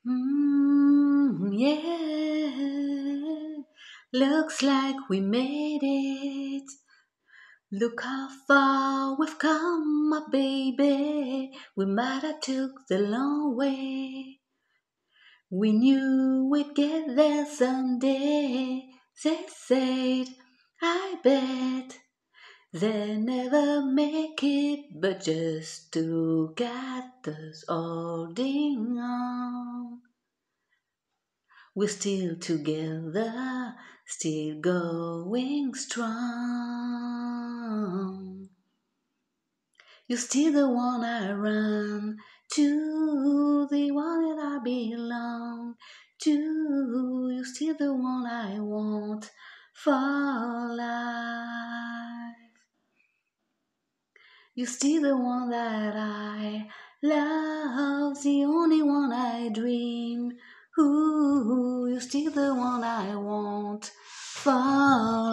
Yeah, looks like we made it. Look how far we've come, my baby. We might have took the long way. We knew we'd get there someday. They said, I bet they never make it, but just to get us holding on. We're still together, still going strong. You're still the one I run to, the one that I belong to. You're still the one I want for life. You're still the one that I love, the only one I dream. Ooh, you're still the one I want for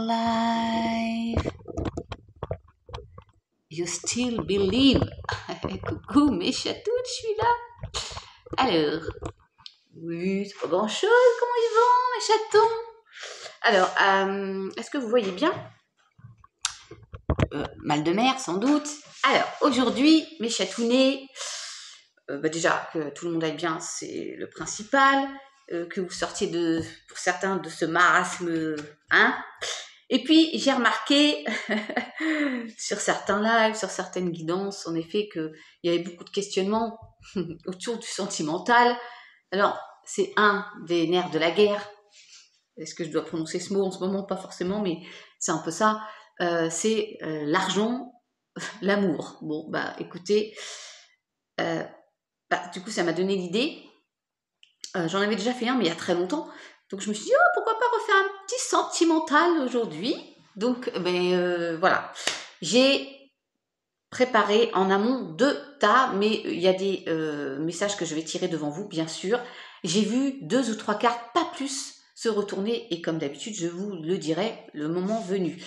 life. You still believe. Coucou mes chatounes, je suis là. Alors, oui, c'est pas grand chose, comment ils vont mes chatons? Alors, est-ce que vous voyez bien? Mal de mer sans doute. Alors, aujourd'hui, mes chatounets, déjà que tout le monde aille bien, c'est le principal. Que vous sortiez pour certains de ce marasme, hein. Et puis j'ai remarqué sur certains lives, sur certaines guidances, en effet, qu'il y avait beaucoup de questionnements autour du sentimental. Alors, c'est un des nerfs de la guerre. Est-ce que je dois prononcer ce mot en ce moment? Pas forcément, mais c'est un peu ça. C'est l'argent, l'amour. Bon, bah écoutez, du coup, ça m'a donné l'idée. J'en avais déjà fait un, mais il y a très longtemps. Donc je me suis dit, oh, pourquoi pas refaire un petit sentimental aujourd'hui. Donc, voilà. J'ai préparé en amont 2 tas, mais il y a des messages que je vais tirer devant vous, bien sûr. J'ai vu 2 ou 3 cartes, pas plus, se retourner. Et comme d'habitude, je vous le dirai le moment venu.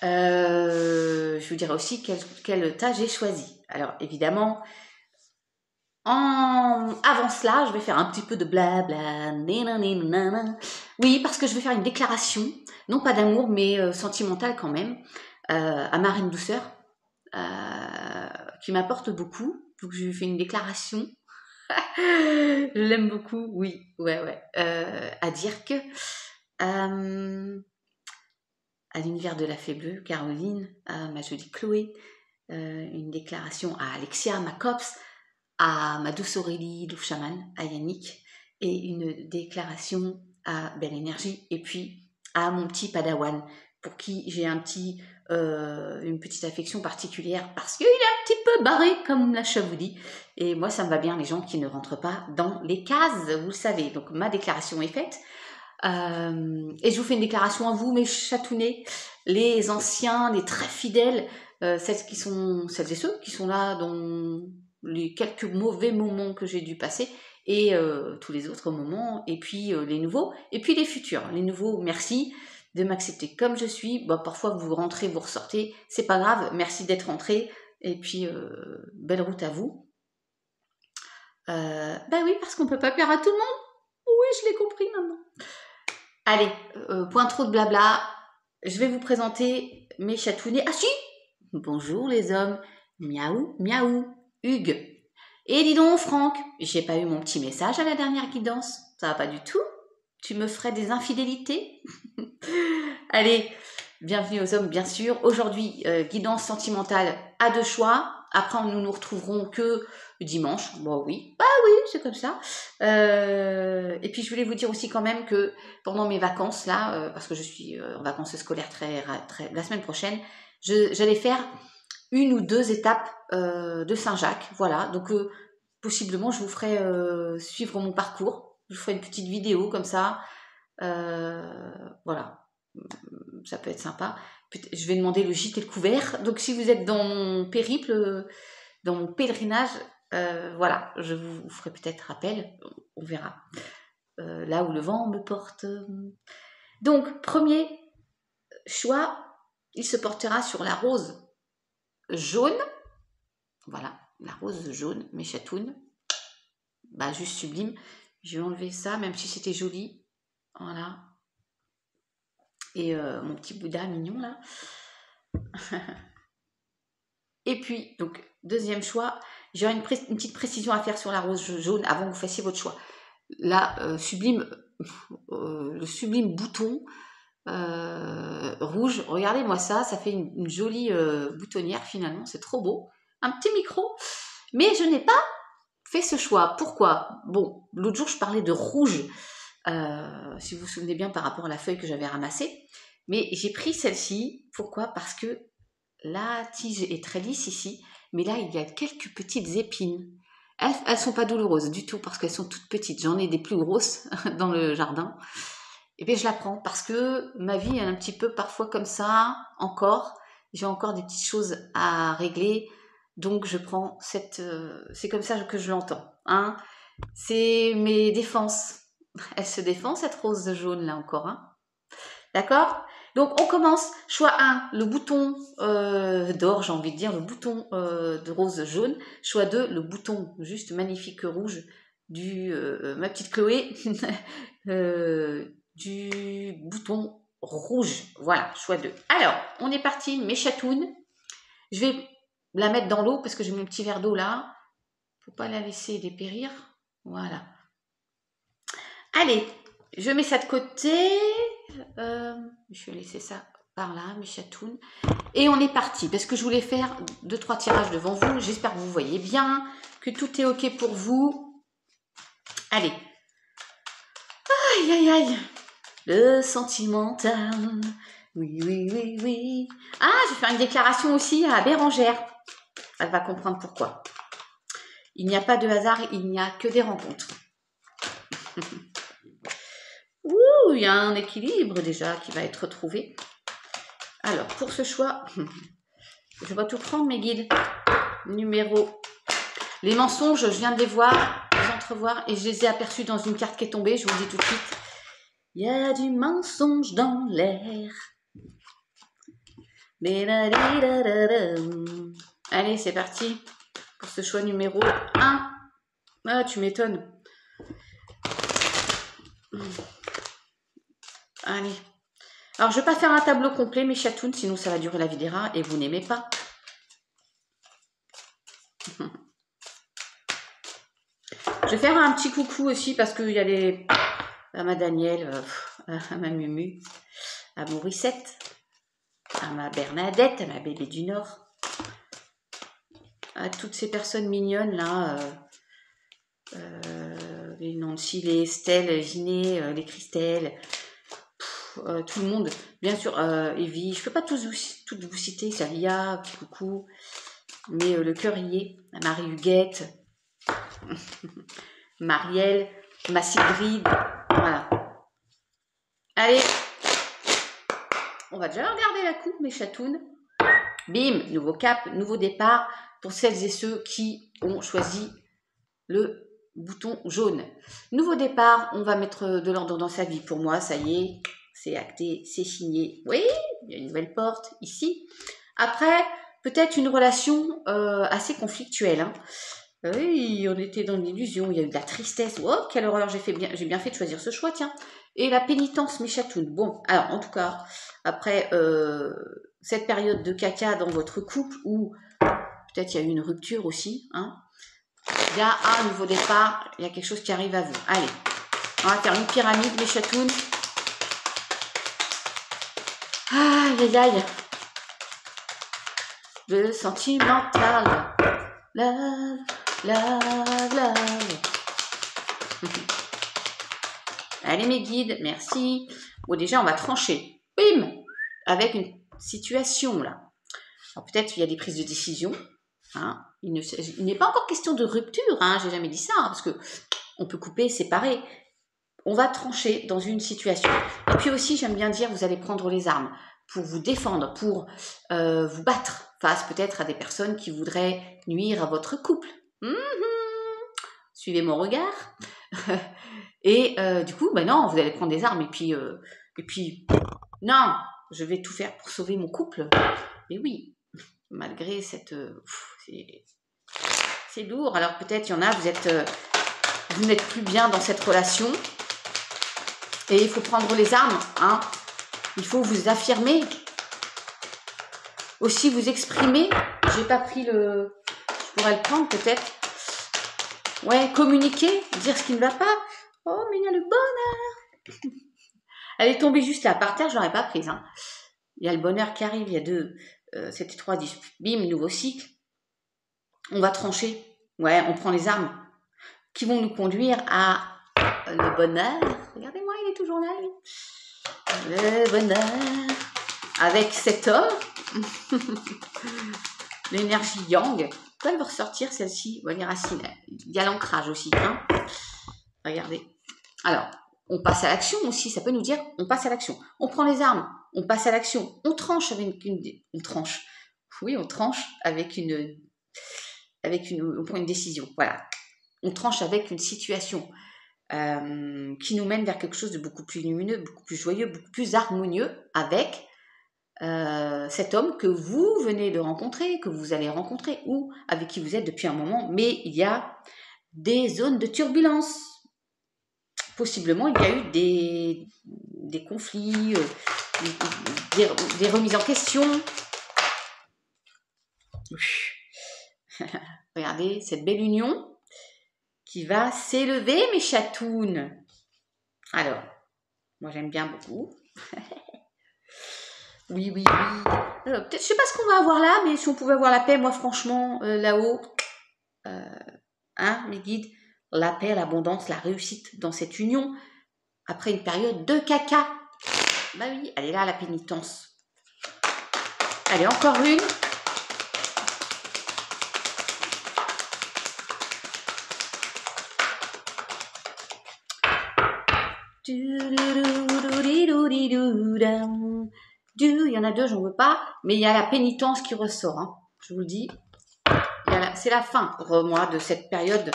Je vous dirai aussi quel tas j'ai choisi. Alors, évidemment... Avant cela, je vais faire un petit peu de blabla. Oui, parce que je vais faire une déclaration, non pas d'amour, mais sentimentale quand même, à ma reine douceur, qui m'apporte beaucoup. Donc je lui fais une déclaration. Je l'aime beaucoup, oui, ouais. À dire que à l'univers de la fée bleue, Caroline, à ma jolie Chloé, une déclaration à Alexia, ma copse, à ma douce Aurélie, Louf Chaman, à Yannick, et une déclaration à Belle Énergie, et puis à mon petit Padawan, pour qui j'ai une petite affection particulière, parce qu'il est un petit peu barré, comme la vous dit, et moi ça me va bien les gens qui ne rentrent pas dans les cases, vous le savez. Donc ma déclaration est faite, et je vous fais une déclaration à vous, mes chatounets, les anciens, les très fidèles, celles et ceux qui sont là dans les quelques mauvais moments que j'ai dû passer, et tous les autres moments, et puis les nouveaux, et puis les futurs. Les nouveaux, merci de m'accepter comme je suis. Bon, parfois vous rentrez, vous ressortez, c'est pas grave, merci d'être rentré, et puis belle route à vous. Oui, parce qu'on peut pas plaire à tout le monde. Oui, je l'ai compris maintenant. Allez, point trop de blabla, je vais vous présenter mes chatounets. Ah si, bonjour les hommes, miaou, miaou, Hugues. Et dis donc Franck, j'ai pas eu mon petit message à la dernière guidance, ça va pas du tout? Tu me ferais des infidélités? Allez, bienvenue aux hommes bien sûr. Aujourd'hui, guidance sentimentale à 2 choix. Après, nous nous retrouverons que dimanche. Bon oui, c'est comme ça. Et puis je voulais vous dire aussi quand même que pendant mes vacances là, parce que je suis en vacances scolaires la semaine prochaine, j'allais faire 1 ou 2 étapes de Saint-Jacques. Voilà, donc possiblement je vous ferai suivre mon parcours. Je vous ferai une petite vidéo comme ça. Voilà, ça peut être sympa. Je vais demander le gîte et le couvert. Donc si vous êtes dans mon périple, dans mon pèlerinage, voilà, je vous ferai peut-être appel, on verra. Là où le vent me porte. Donc, premier choix, il se portera sur la rose jaune. Voilà, la rose jaune, mes chatounes. Juste sublime. Je vais enlever ça, même si c'était joli. Voilà. Et mon petit Bouddha mignon, là. Et puis, donc, deuxième choix, j'aurais une petite précision à faire sur la rose jaune avant que vous fassiez votre choix. Là, le sublime bouton rouge, regardez-moi ça, ça fait une jolie boutonnière finalement, c'est trop beau. Un petit micro, mais je n'ai pas fait ce choix. Pourquoi? Bon, l'autre jour, je parlais de rouge, si vous vous souvenez bien par rapport à la feuille que j'avais ramassée, mais j'ai pris celle-ci. Pourquoi? Parce que la tige est très lisse ici, mais là, il y a quelques petites épines. Elles sont pas douloureuses du tout parce qu'elles sont toutes petites. J'en ai des plus grosses dans le jardin. Et bien, je la prends parce que ma vie est un petit peu parfois comme ça, encore. J'ai encore des petites choses à régler. Donc, je prends cette... c'est comme ça que je l'entends. Hein. C'est mes défenses. Elle se défend, cette rose jaune là encore. Hein. D'accord? Donc, on commence. Choix 1, le bouton d'or, j'ai envie de dire, le bouton de rose jaune. Choix 2, le bouton juste magnifique rouge du ma petite Chloé, du bouton rouge. Voilà, choix 2. Alors, on est parti, mes chatounes. Je vais la mettre dans l'eau parce que j'ai mon petit verre d'eau là. Faut pas la laisser dépérir. Voilà. Allez, je mets ça de côté. Je vais laisser ça par là, mes chatounes. Et on est parti, parce que je voulais faire 2-3 tirages devant vous. J'espère que vous voyez bien, que tout est OK pour vous. Allez. Aïe, aïe, aïe. Le sentimental. Oui, oui, oui, oui. Ah, je vais faire une déclaration aussi à Bérangère. Elle va comprendre pourquoi. Il n'y a pas de hasard, il n'y a que des rencontres. Ouh, il y a un équilibre déjà qui va être trouvé. Alors, pour ce choix, je vais tout prendre, mes guides. Numéro. Les mensonges, je viens de les voir, les entrevoir, et je les ai aperçus dans une carte qui est tombée, je vous le dis tout de suite. Il y a du mensonge dans l'air. Allez, c'est parti pour ce choix numéro 1. Ah, tu m'étonnes. Allez. Alors, je ne vais pas faire un tableau complet, mes chatounes, sinon ça va durer la vidéo et vous n'aimez pas. Je vais faire un petit coucou aussi parce qu'il y a les... à ma Danielle, à ma Mumu, à Mauricette, à ma Bernadette, à ma bébé du Nord, à toutes ces personnes mignonnes là, les Nancy, les Estelle, les Giné, les Christelle, tout le monde, bien sûr, Evie, je ne peux pas toutes vous citer, Salia, petit coucou, mais le cœur y est, à Marie-Huguette, Marielle, ma Sigrid, voilà. Allez, on va déjà regarder la coupe, mes chatounes. Bim, nouveau cap, nouveau départ pour celles et ceux qui ont choisi le bouton jaune. Nouveau départ, on va mettre de l'ordre dans sa vie. Pour moi, ça y est, c'est acté, c'est signé. Oui, il y a une nouvelle porte ici. Après, peut-être une relation assez conflictuelle. Hein. Oui, on était dans l'illusion, il y a eu de la tristesse. Oh, quelle horreur, j'ai bien fait de choisir ce choix, tiens. Et la pénitence, mes chatounes. Bon, alors, en tout cas, après cette période de caca dans votre couple, où peut-être il y a eu une rupture aussi, hein, il y a un nouveau départ, il y a quelque chose qui arrive à vous. Allez, on va faire une pyramide, mes chatounes. Aïe, aïe, aïe. Le sentimental. Love. Love, love. Allez mes guides, merci. Bon déjà on va trancher. Bim. Avec une situation là. Alors peut-être il y a des prises de décision. Hein. Il n'est pas encore question de rupture. Hein. J'ai jamais dit ça hein, parce que on peut couper, séparer. On va trancher dans une situation. Et puis aussi j'aime bien dire vous allez prendre les armes pour vous défendre, pour vous battre face peut-être à des personnes qui voudraient nuire à votre couple. Suivez mon regard. Et du coup, ben non, vous allez prendre des armes et puis, non, je vais tout faire pour sauver mon couple. Et oui, malgré cette... c'est lourd. Alors peut-être, il y en a, vous êtes vous n'êtes plus bien dans cette relation. Et il faut prendre les armes, hein. Il faut vous affirmer. Aussi vous exprimer. J'ai pas pris le... Je pourrais le prendre peut-être. Ouais, communiquer, dire ce qui ne va pas. Oh, mais il y a le bonheur. Elle est tombée juste là, par terre, je l'aurais pas prise, hein. Il y a le bonheur qui arrive, il y a 2, c'était 3, 10, bim, nouveau cycle. On va trancher. Ouais, on prend les armes qui vont nous conduire à le bonheur. Regardez-moi, il est toujours là, lui. Le bonheur. Avec cet homme. L'énergie yang. Elle va ressortir celle-ci. Voilà, les racines. Il y a l'ancrage aussi. Hein. Regardez. Alors, on passe à l'action aussi. Ça peut nous dire, on passe à l'action. On prend les armes. On passe à l'action. On tranche avec on tranche. Oui, on tranche avec on prend une décision. Voilà. On tranche avec une situation qui nous mène vers quelque chose de beaucoup plus lumineux, beaucoup plus joyeux, beaucoup plus harmonieux avec cet homme que vous venez de rencontrer, que vous allez rencontrer ou avec qui vous êtes depuis un moment. Mais il y a des zones de turbulence. Possiblement, il y a eu des conflits, des remises en question. Regardez cette belle union qui va s'élever, mes chatounes. Alors, moi j'aime bien beaucoup. Oui, oui, oui. Peut-être, je sais pas ce qu'on va avoir là, mais si on pouvait avoir la paix, moi franchement, là-haut, mes guides, la paix, l'abondance, la réussite dans cette union, après une période de caca. Bah oui, elle est là, la pénitence. Allez, encore une. Il y en a 2, j'en veux pas, mais il y a la pénitence qui ressort, hein, je vous le dis. C'est la fin pour moi de cette période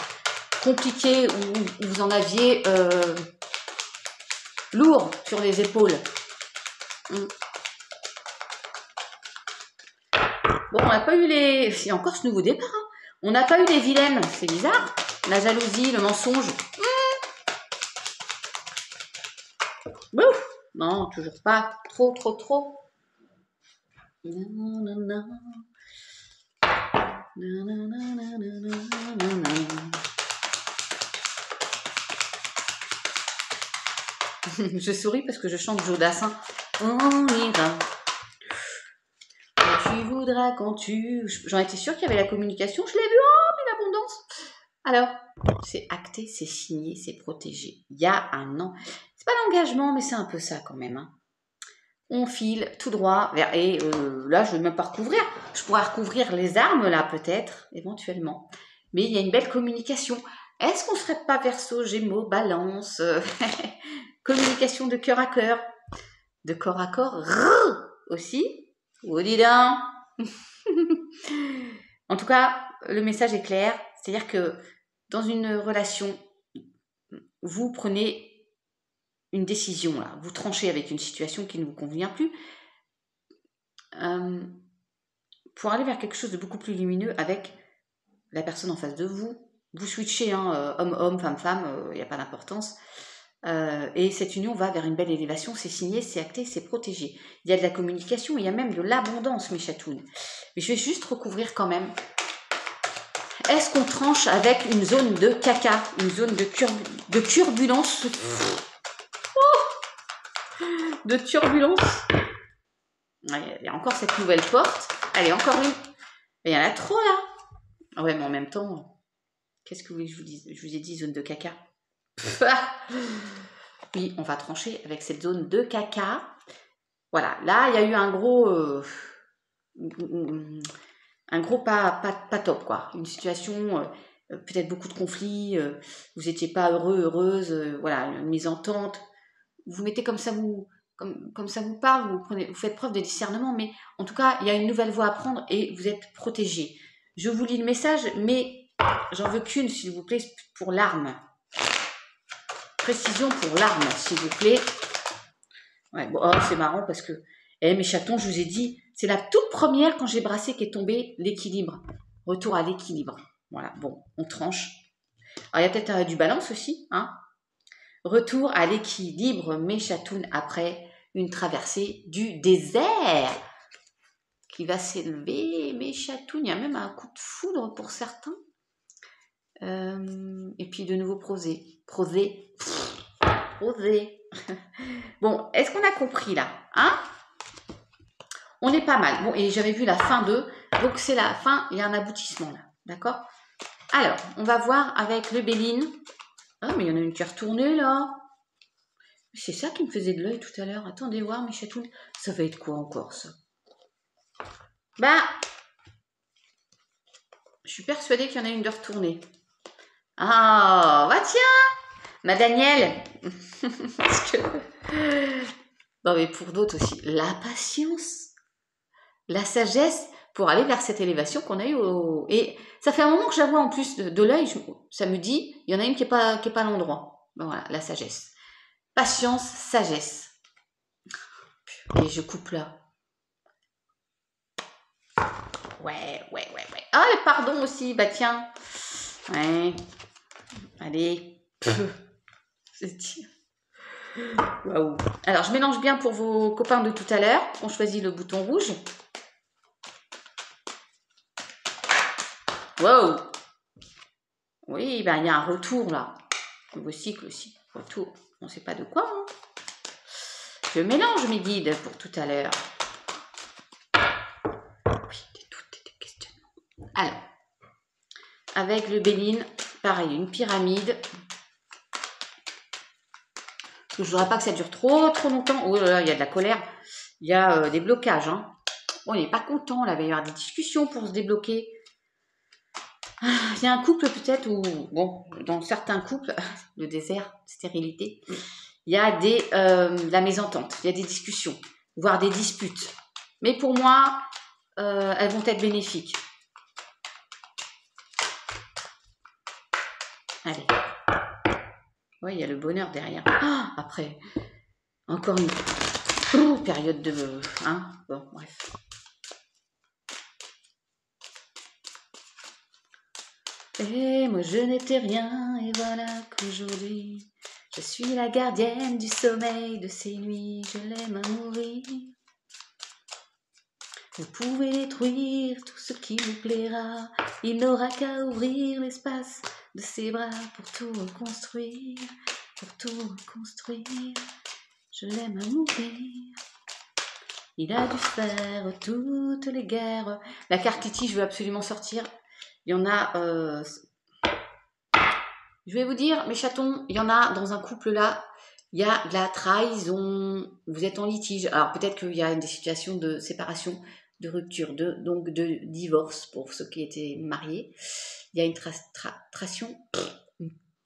compliquée où vous en aviez lourd sur les épaules. Bon, on n'a pas eu les... Il y a encore ce nouveau départ. Hein. On n'a pas eu les vilaines, c'est bizarre. La jalousie, le mensonge. Ouf. Non, toujours pas. Trop. Non. Je souris parce que je chante Jodassin. On ira. Quand tu voudras, quand tu... J'en étais sûre qu'il y avait la communication. Je l'ai vu. Oh, mais l'abondance. Alors, c'est acté, c'est signé, c'est protégé. Il y a un an. C'est pas l'engagement, mais c'est un peu ça quand même. Hein. On file tout droit vers... Et là, je ne vais même pas recouvrir. Je pourrais recouvrir les armes, là, peut-être, éventuellement. Mais il y a une belle communication. Est-ce qu'on ne serait pas Verseau, Gémeaux, Balance communication de cœur à cœur. De corps à corps aussi. Oh, dis donc. En tout cas, le message est clair. C'est-à-dire que dans une relation, vous prenez une décision, là. Vous tranchez avec une situation qui ne vous convient plus pour aller vers quelque chose de beaucoup plus lumineux avec la personne en face de vous. Vous switchez, hein, homme-homme, femme-femme, il n'y a pas d'importance. Et cette union va vers une belle élévation, c'est signé, c'est acté, c'est protégé. Il y a de la communication, il y a même de l'abondance, mes chatounes. Mais je vais juste recouvrir quand même. Est-ce qu'on tranche avec une zone de caca, une zone de turbulence de turbulence. Il y a encore cette nouvelle porte. Allez, encore une. Il y en a trop là. Ouais, mais en même temps, qu'est-ce que vous voulez que je vous dise? Je vous ai dit zone de caca. Oui, on va trancher avec cette zone de caca. Voilà, là, il y a eu un gros pas top, quoi. Une situation, peut-être beaucoup de conflits, vous n'étiez pas heureuse, voilà, une mésentente. Vous mettez comme ça comme ça vous parle, vous faites preuve de discernement, mais en tout cas, il y a une nouvelle voie à prendre et vous êtes protégé. Je vous lis le message, mais j'en veux qu'une, s'il vous plaît, pour l'arme. Précision pour l'arme, s'il vous plaît. Ouais, bon, c'est marrant parce que, mes chatons, je vous ai dit, c'est la toute première quand j'ai brassé qui est tombée, l'équilibre. Retour à l'équilibre. Voilà, bon, on tranche. Alors, il y a peut-être du balance aussi. Hein. Retour à l'équilibre, mes chatounes, après une traversée du désert qui va s'élever, mes chatounes. Il y a même un coup de foudre pour certains. Et puis de nouveau prosé. Bon, est-ce qu'on a compris là, hein? On est pas mal. Bon, et j'avais vu la fin d'eux. Donc c'est la fin, il y a un aboutissement là. D'accord? Alors, on va voir avec le Béline. Ah, mais il y en a une qui est retournée là. C'est ça qui me faisait de l'œil tout à l'heure. Attendez voir mes chatounes. Ça va être quoi encore ça? Bah, je suis persuadée qu'il y en a une de retournée. Ah, bah tiens, ma Danielle. Parce que... Non mais pour d'autres aussi, la patience, la sagesse pour aller vers cette élévation qu'on a eue. Et ça fait un moment que je la vois en plus de l'œil, ça me dit, il y en a une qui n'est pas à l'endroit. Ben voilà, la sagesse. Patience, sagesse. Et je coupe là. Ouais. Ah, le pardon aussi, bah tiens. Ouais. Allez. Waouh. Alors, je mélange bien pour vos copains de tout à l'heure. On choisit le bouton rouge. Wow. Oui, ben, il y a un retour là. Nouveau cycle aussi. Retour. On ne sait pas de quoi. Hein. Je mélange mes guides pour tout à l'heure. Oui, des doutes, des questionnements. Alors, avec le Béline, pareil, une pyramide. Parce que je ne voudrais pas que ça dure trop longtemps. Oh là là, il y a de la colère. Il y a des blocages. Hein. On n'est pas content. Là, il va y avoir des discussions pour se débloquer. Il y a un couple peut-être où, bon, dans certains couples, le désert, stérilité, il y a la mésentente, il y a des discussions, voire des disputes. Mais pour moi, elles vont être bénéfiques. Allez. Oui, il y a le bonheur derrière. Ah, après, encore une période de... Hein, bon, bref. Et moi je n'étais rien, et voilà qu'aujourd'hui, je suis la gardienne du sommeil de ces nuits, je l'aime à mourir. Vous pouvez détruire tout ce qui vous plaira, il n'aura qu'à ouvrir l'espace de ses bras pour tout reconstruire, je l'aime à mourir. Il a dû faire toutes les guerres. La carte Titi, je veux absolument sortir. Il y en a... je vais vous dire, mes chatons, il y en a dans un couple là, il y a de la trahison, vous êtes en litige. Alors peut-être qu'il y a des situations de séparation, de rupture, donc de divorce pour ceux qui étaient mariés. Il y a une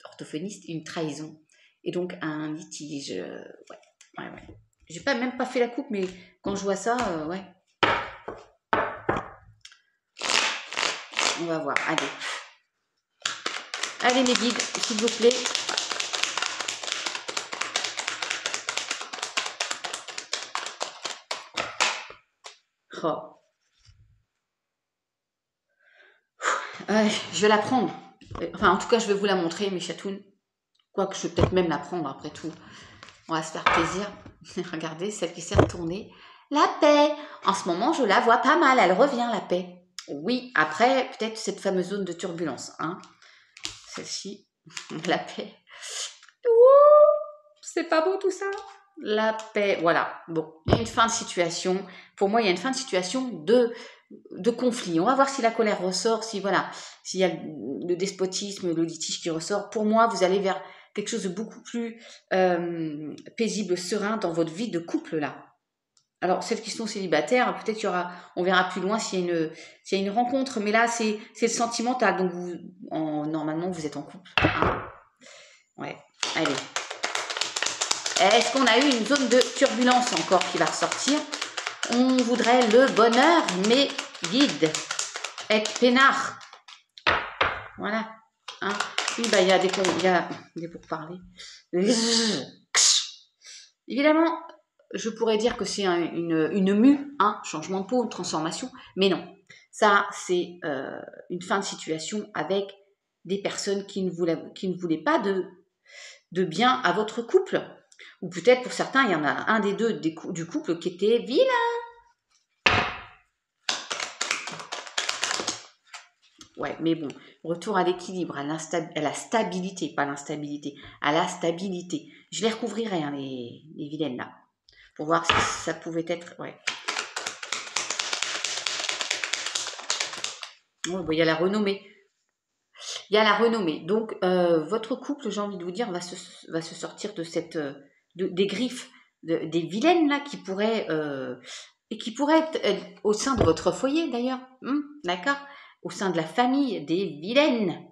orthophoniste, une trahison. Et donc un litige. Ouais. J'ai même pas fait la coupe, mais quand je vois ça, ouais. On va voir, allez. Allez mes guides, s'il vous plaît. Oh. Je vais la prendre. Enfin, en tout cas, je vais vous la montrer, mes chatounes. Quoique, je vais peut-être même la prendre après tout. On va se faire plaisir. Regardez, celle qui s'est retournée. La paix. En ce moment, je la vois pas mal. Elle revient, la paix. Oui, après, peut-être cette fameuse zone de turbulence. Hein. Celle-ci, la paix. C'est pas beau tout ça? La paix, voilà. Bon, il y a une fin de situation. Pour moi, il y a une fin de situation de conflit. On va voir si la colère ressort, s'il y a le despotisme, le litige qui ressort. Pour moi, vous allez vers quelque chose de beaucoup plus paisible, serein dans votre vie de couple là. Alors, celles qui sont célibataires, peut-être on verra plus loin s'il y a une rencontre, mais là, c'est le sentimental. Donc, normalement, vous êtes en couple. Hein. Ouais, allez. Est-ce qu'on a eu une zone de turbulence encore qui va ressortir? On voudrait le bonheur, mais guide. Et peinard. Voilà. Hein. Oui, bah, il y a des pourparlers. Évidemment, je pourrais dire que c'est une mue, changement de peau, une transformation, mais non. Ça, c'est une fin de situation avec des personnes qui ne voulaient pas de bien à votre couple. Ou peut-être pour certains, il y en a un des deux du couple qui était vilain. Ouais, mais bon, retour à l'équilibre, à la stabilité, pas l'instabilité, à la stabilité. Je les recouvrirai, hein, les vilaines là, pour voir si ça pouvait être. Ouais. Oh, bon, il y a la renommée. Il y a la renommée. Donc, votre couple, j'ai envie de vous dire, va se sortir de des griffes, des vilaines là qui pourraient et qui pourraient être au sein de votre foyer d'ailleurs. D'accord, au sein de la famille, des vilaines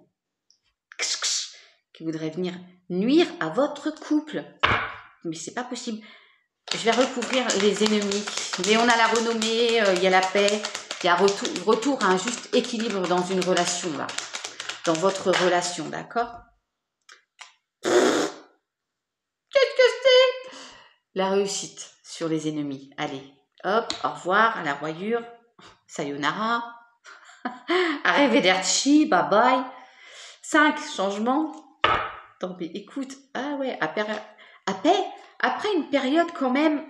qui voudraient venir nuire à votre couple. Mais c'est pas possible. Je vais recouvrir les ennemis. Mais on a la renommée, il y a la paix, il y a retour à un juste équilibre dans une relation là. Dans votre relation, d'accord? Qu'est-ce que c'est? La réussite sur les ennemis. Allez, hop, au revoir, à la royure. Sayonara. Arrivederci, bye bye. 5 changements. Tant pis, écoute, ah ouais, après une période quand même,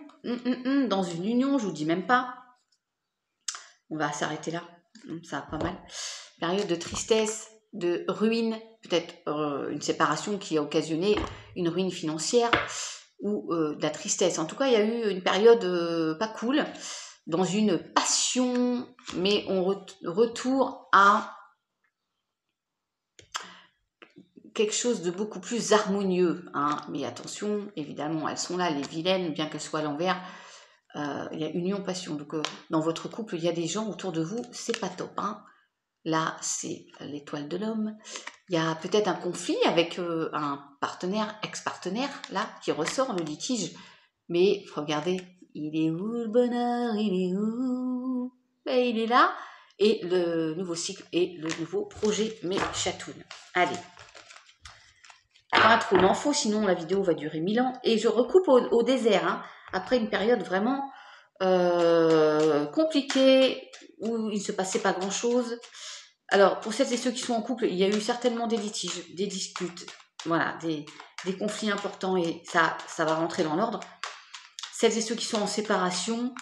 dans une union, je vous dis même pas. On va s'arrêter là, ça va pas mal. Période de tristesse, de ruine, peut-être une séparation qui a occasionné une ruine financière ou de la tristesse. En tout cas, il y a eu une période pas cool, dans une passion, mais on retourne à quelque chose de beaucoup plus harmonieux. Hein. Mais attention, évidemment, elles sont là, les vilaines, bien qu'elles soient à l'envers. Il y a union, passion. Donc, dans votre couple, il y a des gens autour de vous, c'est pas top. Hein. Là, c'est l'étoile de l'homme. Il y a peut-être un conflit avec un partenaire, ex-partenaire, là, qui ressort le litige. Mais regardez, il est où le bonheur? Il est où? Et il est là. Et le nouveau cycle et le nouveau projet, mes chatounes. Allez. Pas trop d'infos, sinon la vidéo va durer 1000 ans. Et je recoupe au désert, hein, après une période vraiment compliquée, où il ne se passait pas grand-chose. Alors, pour celles et ceux qui sont en couple, il y a eu certainement des litiges, des disputes, voilà, des conflits importants, et ça va rentrer dans l'ordre. Celles et ceux qui sont en séparation,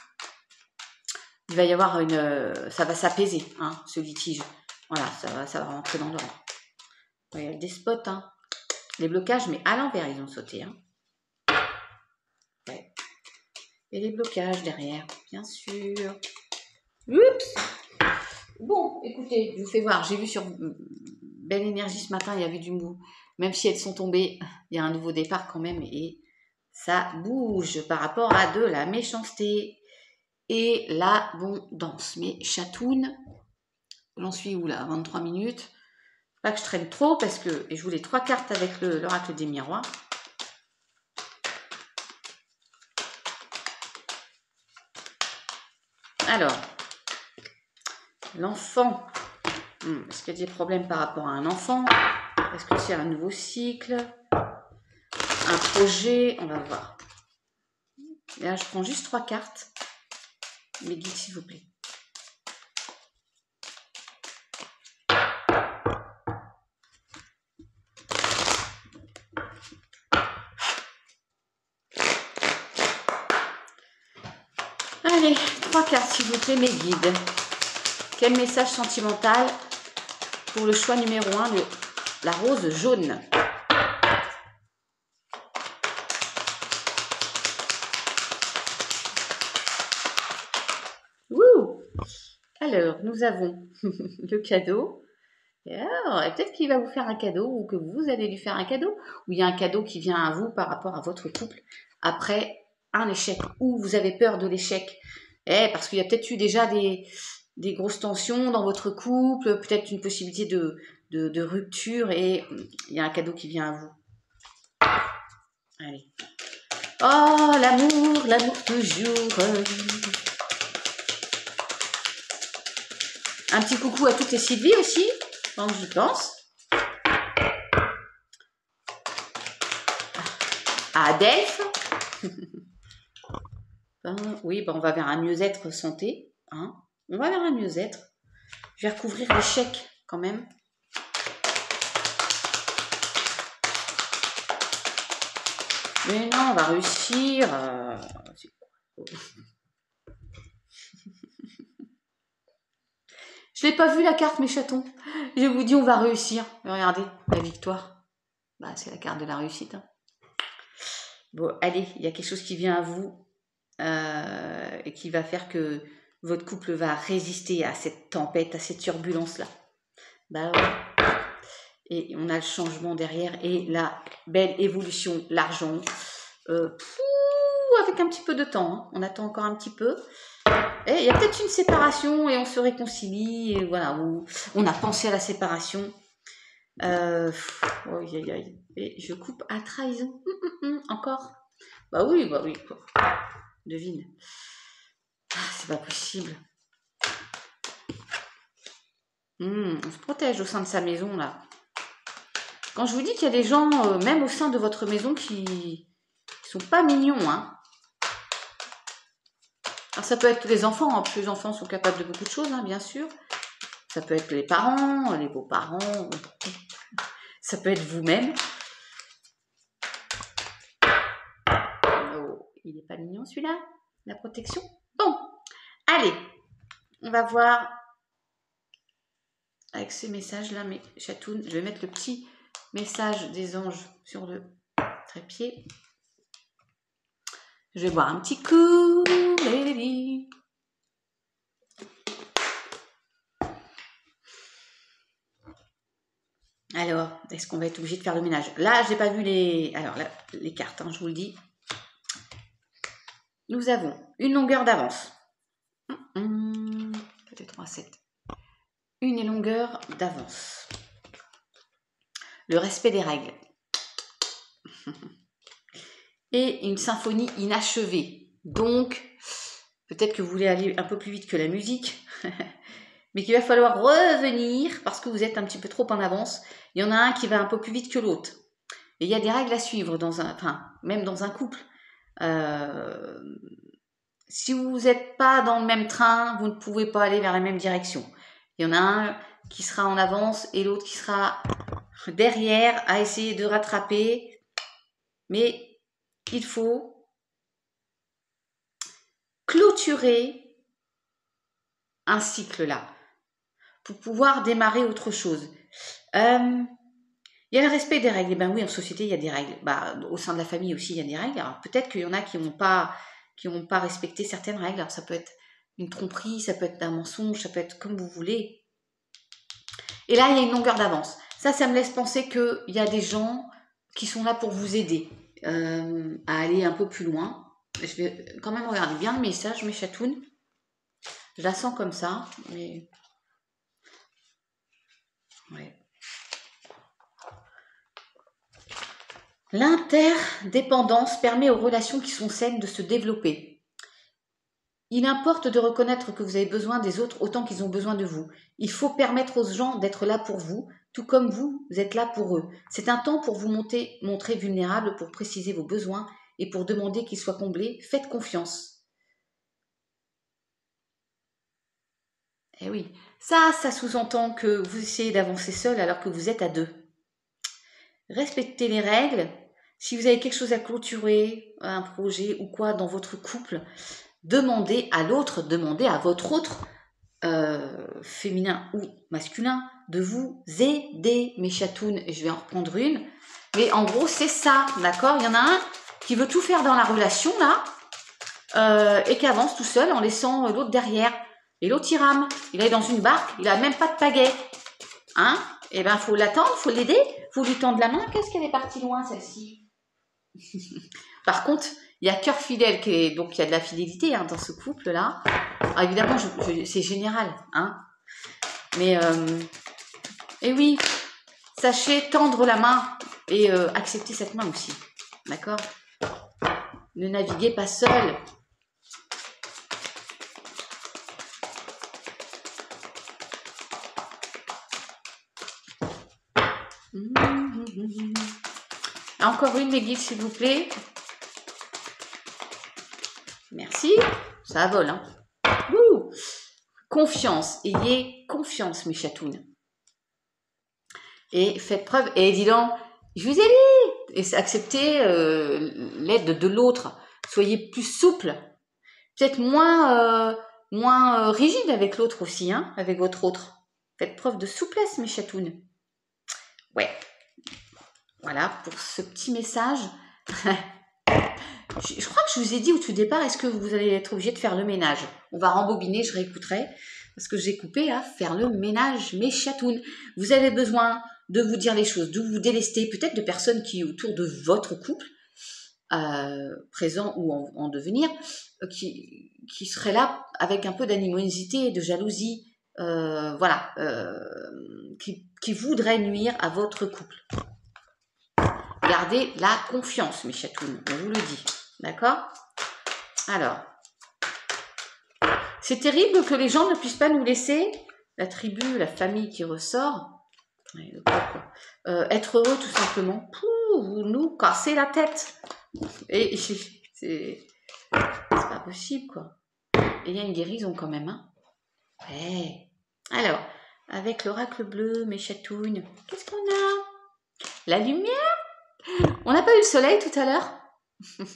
il va y avoir ça va s'apaiser, hein, ce litige. Voilà, ça va rentrer dans l'ordre. Il y a le despote, hein. Les blocages, mais à l'envers, ils ont sauté. Hein. Ouais. Et les blocages derrière, bien sûr. Oups! Bon, écoutez, je vous fais voir. J'ai vu sur Belle Énergie ce matin, il y avait du mou. Même si elles sont tombées, il y a un nouveau départ quand même. Et ça bouge par rapport à de la méchanceté et l'abondance. Mais chatounes, j'en suis où là? 23 minutes. Pas que je traîne trop parce que je voulais 3 cartes avec l'oracle des miroirs. Alors, l'enfant, est-ce qu'il y a des problèmes par rapport à un enfant? Est-ce que c'est un nouveau cycle? Un projet? On va voir. Là, je prends juste 3 cartes. Mes guides, s'il vous plaît. Allez, 3 cartes, s'il vous plaît, mes guides. Quel message sentimental pour le choix numéro 1 de la rose jaune? Wouh! Alors, nous avons le cadeau. Alors, peut-être qu'il va vous faire un cadeau ou que vous allez lui faire un cadeau. Ou il y a un cadeau qui vient à vous par rapport à votre couple après un échec. Ou vous avez peur de l'échec. Parce qu'il y a peut-être eu déjà des grosses tensions dans votre couple, peut-être une possibilité de rupture et il y a un cadeau qui vient à vous. Allez. Oh, l'amour toujours. Un petit coucou à toutes les Sylvie aussi, quand j'y pense. À Adelphes. Oui, on va vers un mieux-être santé. Hein. On va vers un mieux-être. Je vais recouvrir l'échec quand même. Mais non, on va réussir. Je l'ai pas vu la carte, mes chatons. Je vous dis, on va réussir. Regardez, la victoire. Bah, c'est la carte de la réussite. Hein. Bon, allez, il y a quelque chose qui vient à vous et qui va faire que votre couple va résister à cette tempête, à cette turbulence-là. Bah ouais. Et on a le changement derrière et la belle évolution, l'argent. Avec un petit peu de temps. Hein. On attend encore un petit peu. Et il y a peut-être une séparation et on se réconcilie. Et voilà, on a pensé à la séparation. Et je coupe à trahison. Encore. Bah oui. Devine. C'est pas possible. On se protège au sein de sa maison, là. Quand je vous dis qu'il y a des gens, même au sein de votre maison, qui sont pas mignons, hein. Alors ça peut être les enfants, hein, parce que les enfants sont capables de beaucoup de choses, hein, bien sûr. Ça peut être les parents, les beaux-parents. Ça peut être vous-même. Oh, il n'est pas mignon celui-là, la protection. Bon, allez, on va voir avec ces messages-là, mes chatounes. Je vais mettre le petit message des anges sur le trépied. Je vais boire un petit coup, baby. Alors, est-ce qu'on va être obligé de faire le ménage? Là, je n'ai pas vu les cartes, hein, je vous le dis. Nous avons une longueur d'avance. Peut-être 3-7. Une longueur d'avance. Le respect des règles. Et une symphonie inachevée. Donc, peut-être que vous voulez aller un peu plus vite que la musique, mais qu'il va falloir revenir parce que vous êtes un petit peu trop en avance. Il y en a un qui va un peu plus vite que l'autre. Et il y a des règles à suivre, même dans un couple. Si vous n'êtes pas dans le même train, vous ne pouvez pas aller vers la même direction. Il y en a un qui sera en avance et l'autre qui sera derrière à essayer de rattraper. Mais il faut clôturer un cycle là pour pouvoir démarrer autre chose. Il y a le respect des règles. Et ben oui, en société, il y a des règles. Au sein de la famille aussi, il y a des règles. Alors peut-être qu'il y en a qui n'ont pas respecté certaines règles. Alors ça peut être une tromperie, ça peut être un mensonge, ça peut être comme vous voulez. Et là, il y a une longueur d'avance. Ça me laisse penser qu'il y a des gens qui sont là pour vous aider à aller un peu plus loin. Je vais quand même regarder bien le message, mes chatounes. Je la sens comme ça, mais... Ouais. L'interdépendance permet aux relations qui sont saines de se développer. Il importe de reconnaître que vous avez besoin des autres autant qu'ils ont besoin de vous. Il faut permettre aux gens d'être là pour vous, tout comme vous êtes là pour eux. C'est un temps pour vous montrer vulnérable, pour préciser vos besoins et pour demander qu'ils soient comblés. Faites confiance. Eh oui, ça sous-entend que vous essayez d'avancer seul alors que vous êtes à deux. Respectez les règles. Si vous avez quelque chose à clôturer, un projet ou quoi dans votre couple, demandez à votre autre, féminin ou masculin, de vous aider, mes chatounes. Et je vais en reprendre une. Mais en gros, c'est ça, d'accord? Il y en a un qui veut tout faire dans la relation, là, et qui avance tout seul en laissant l'autre derrière. Et l'autre, il rame. Il est dans une barque, il n'a même pas de pagaie. Hein? Eh bien, il faut l'attendre, il faut l'aider, il faut lui tendre la main. Qu'est-ce qu'elle est partie loin, celle-ci? Par contre, il y a cœur fidèle, donc il y a de la fidélité dans ce couple-là. Alors, évidemment, c'est général. Hein? Mais, et oui, sachez tendre la main et accepter cette main aussi. D'accord? Ne naviguez pas seul. Encore une, mes guides, s'il vous plaît. Merci. Ça vole, hein. Wouh. Confiance. Ayez confiance, mes chatounes. Et faites preuve. Et dis donc, je vous ai dit. et acceptez l'aide de l'autre. Soyez plus souple, peut-être moins rigide avec l'autre aussi, hein, avec votre autre. Faites preuve de souplesse, mes chatounes. Ouais, voilà pour ce petit message. Je crois que je vous ai dit au tout départ, est-ce que vous allez être obligé de faire le ménage? On va rembobiner, je réécouterai, parce que j'ai coupé à faire le ménage, mes chatounes. Vous avez besoin de vous dire les choses, de vous délester, peut-être de personnes qui, autour de votre couple, présent ou en devenir, qui seraient là avec un peu d'animosité, de jalousie, voilà, qui voudraient nuire à votre couple. Gardez la confiance, mes chatounes, on vous le dit. D'accord? Alors, c'est terrible que les gens ne puissent pas nous laisser, la tribu, la famille qui ressort, être heureux tout simplement. Vous nous cassez la tête. Et c'est pas possible, quoi. Et il y a une guérison quand même, hein. Ouais. Alors, avec l'oracle bleu, mes chatounes, qu'est-ce qu'on a? La lumière? On n'a pas eu le soleil tout à l'heure?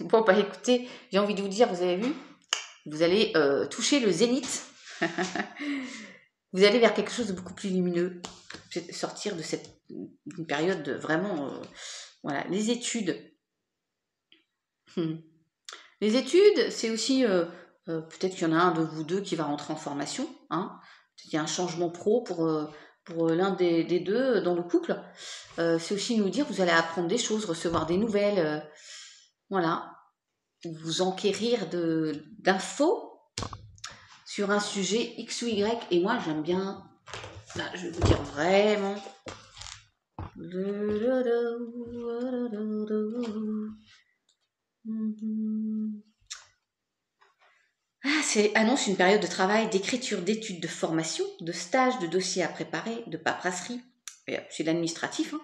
Bon, bah écoutez, j'ai envie de vous dire, vous avez vu, vous allez toucher le zénith. Vous allez vers quelque chose de beaucoup plus lumineux. Sortir de une période de vraiment... voilà, les études. Les études, c'est aussi... peut-être qu'il y en a un de vous deux qui va rentrer en formation. Hein. Il y a un changement pro pour l'un des deux dans le couple. C'est aussi nous dire, vous allez apprendre des choses, recevoir des nouvelles. Voilà. Vous enquérir d'infos sur un sujet X ou Y. Et moi, j'aime bien, là, je vais vous dire vraiment. Annonce une période de travail, d'écriture, d'études, de formation, de stage, de dossiers à préparer, de paperasserie. C'est l'administratif, hein,